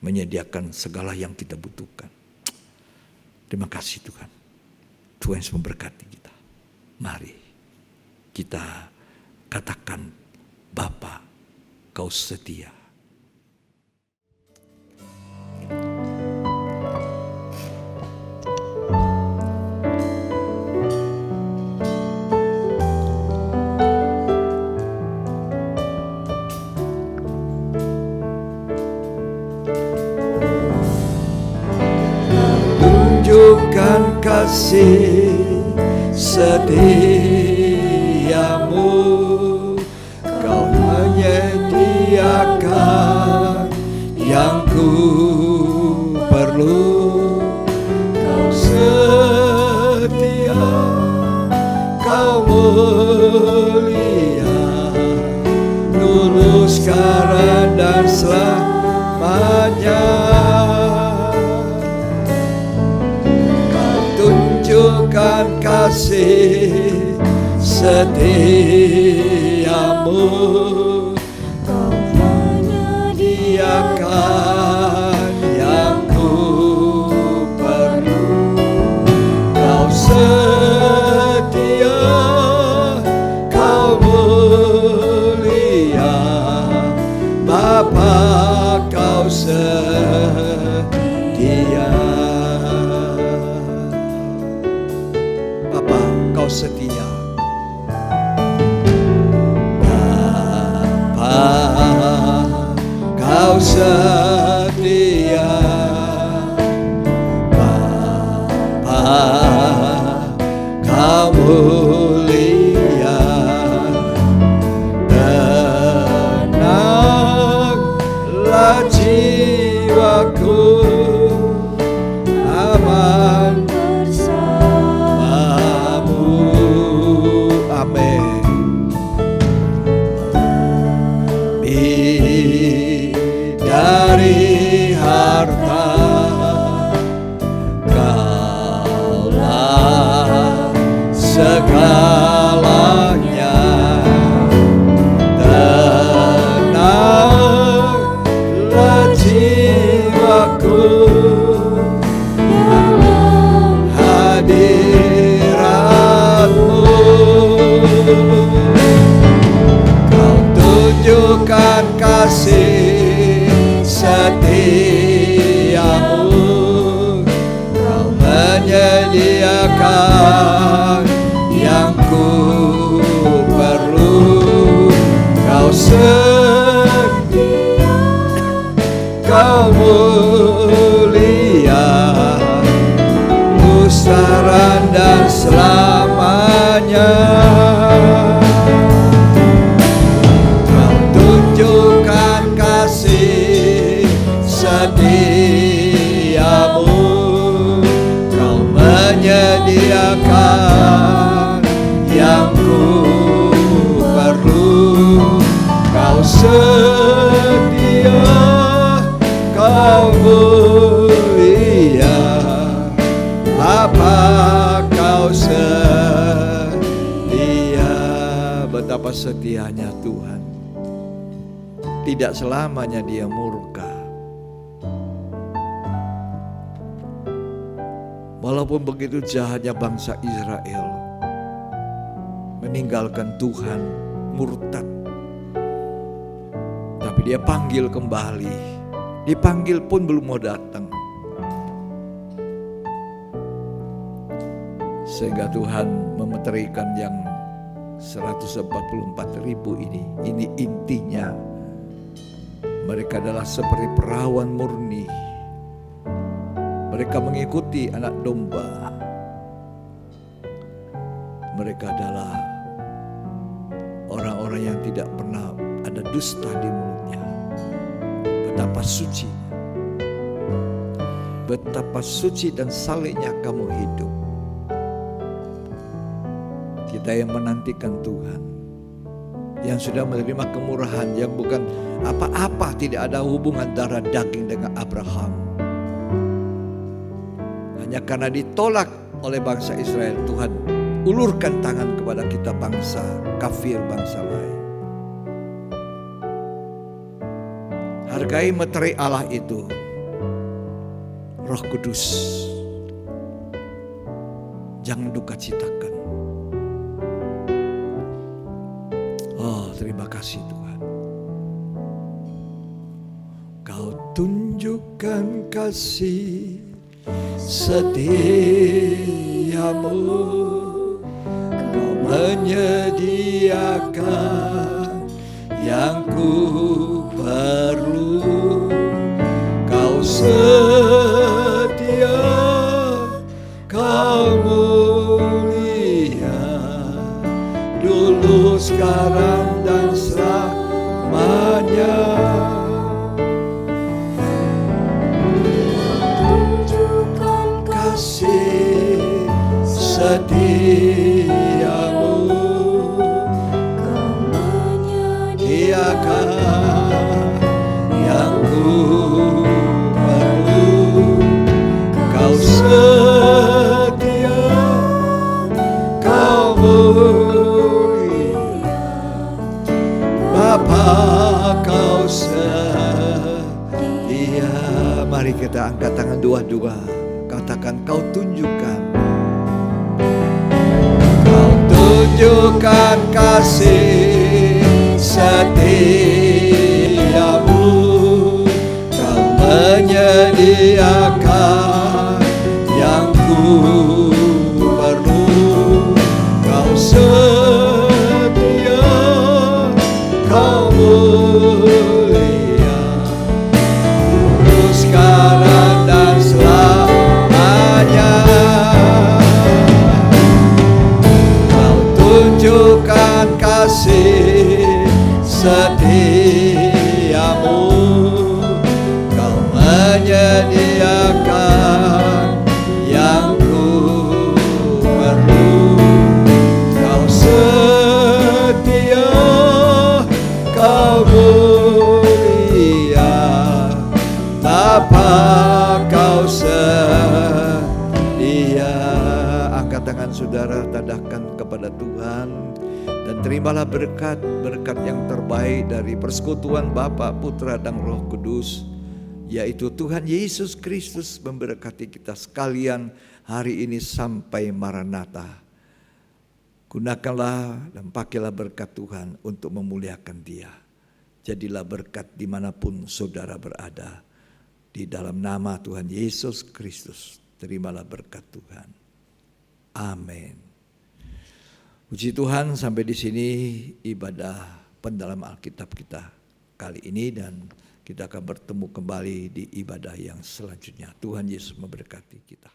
Menyediakan segala yang kita butuhkan. Terima kasih Tuhan. Tuhan yang memberkati kita. Mari kita katakan, Bapa, Kau setia. Tunjukkan kasih setiamu, Kau menyediakan yang ku perlu. Kau setia, Kau mulia, dulu, sekarang dan selamanya. Kau tunjukkan kasih setiamu, Kau menyediakan yang ku perlu. Kau setia, Kau mulia, Bapa, Kau setia. Bapa, Kau setia. Kau setia, Bapa, jiwaku aman bersamamu. Amin. Dari harta Kaulah segalanya. Tenanglah jiwaku dalam hadiratmu. Kau tunjukkan kasih setiamu. Kau menyediakan yang ku perlu. Kau setia, kau mulia, besaran dan selamanya. Kau tunjukkan kasih setiamu. Kau menyediakan yang ku perlu. Kau setia, kau mulia, Bapa kau setia. Betapa setianya Tuhan. Tidak selamanya Dia murka. Walaupun begitu jahatnya bangsa Israel meninggalkan Tuhan, murtad, tapi Dia panggil kembali. Dipanggil pun belum mau datang. Sehingga Tuhan memeterikan yang 144.000 ini. Ini intinya. Mereka adalah seperti perawan murni. Mereka mengikuti anak domba. Mereka adalah orang-orang yang tidak pernah ada dusta di mulutnya. Betapa suci. Betapa suci dan salehnya kamu hidup. Kita yang menantikan Tuhan, yang sudah menerima kemurahan, yang bukan apa-apa, tidak ada hubungan darah daging dengan Abraham. Hanya karena ditolak oleh bangsa Israel, Tuhan ulurkan tangan kepada kita bangsa kafir, bangsa lain. Hargai meterai Allah itu, Roh Kudus. Jangan duka citakan. Oh, terima kasih Tuhan. Kau tunjukkan kasih setiamu. Kau menyediakan yang ku perlu. Kau setia, kau mulia, dulu, sekarang, dan selamanya. Tunjukkan kasih setiamu. Kau menyediakan yang ku perlu. Kau setia, kau mulia, Bapa kau setia. Mari kita angkat tangan dua-dua. Katakan, kau tunjukkan. Kau tunjukkan kasih setiamu. Kau menyediakan yang ku perlu. Kau setia, kau mulia, dulu, sekarang, dan selamanya. Kau tunjukkan kasih setiamu. sediakan yang ku perlu. Kau setia, kau mulia, Bapa kau sedia. Angkat tangan saudara, tadahkan kepada Tuhan dan terimalah berkat yang terbaik dari persekutuan Bapa, Putra dan Roh Kudus, yaitu Tuhan Yesus Kristus memberkati kita sekalian hari ini sampai Maranatha. Gunakanlah dan pakailah berkat Tuhan untuk memuliakan Dia. Jadilah berkat dimanapun saudara berada. Di dalam nama Tuhan Yesus Kristus, terimalah berkat Tuhan. Amin. Puji Tuhan, sampai di sini ibadah pendalaman Alkitab kita kali ini, dan kita akan bertemu kembali di ibadah yang selanjutnya. Tuhan Yesus memberkati kita.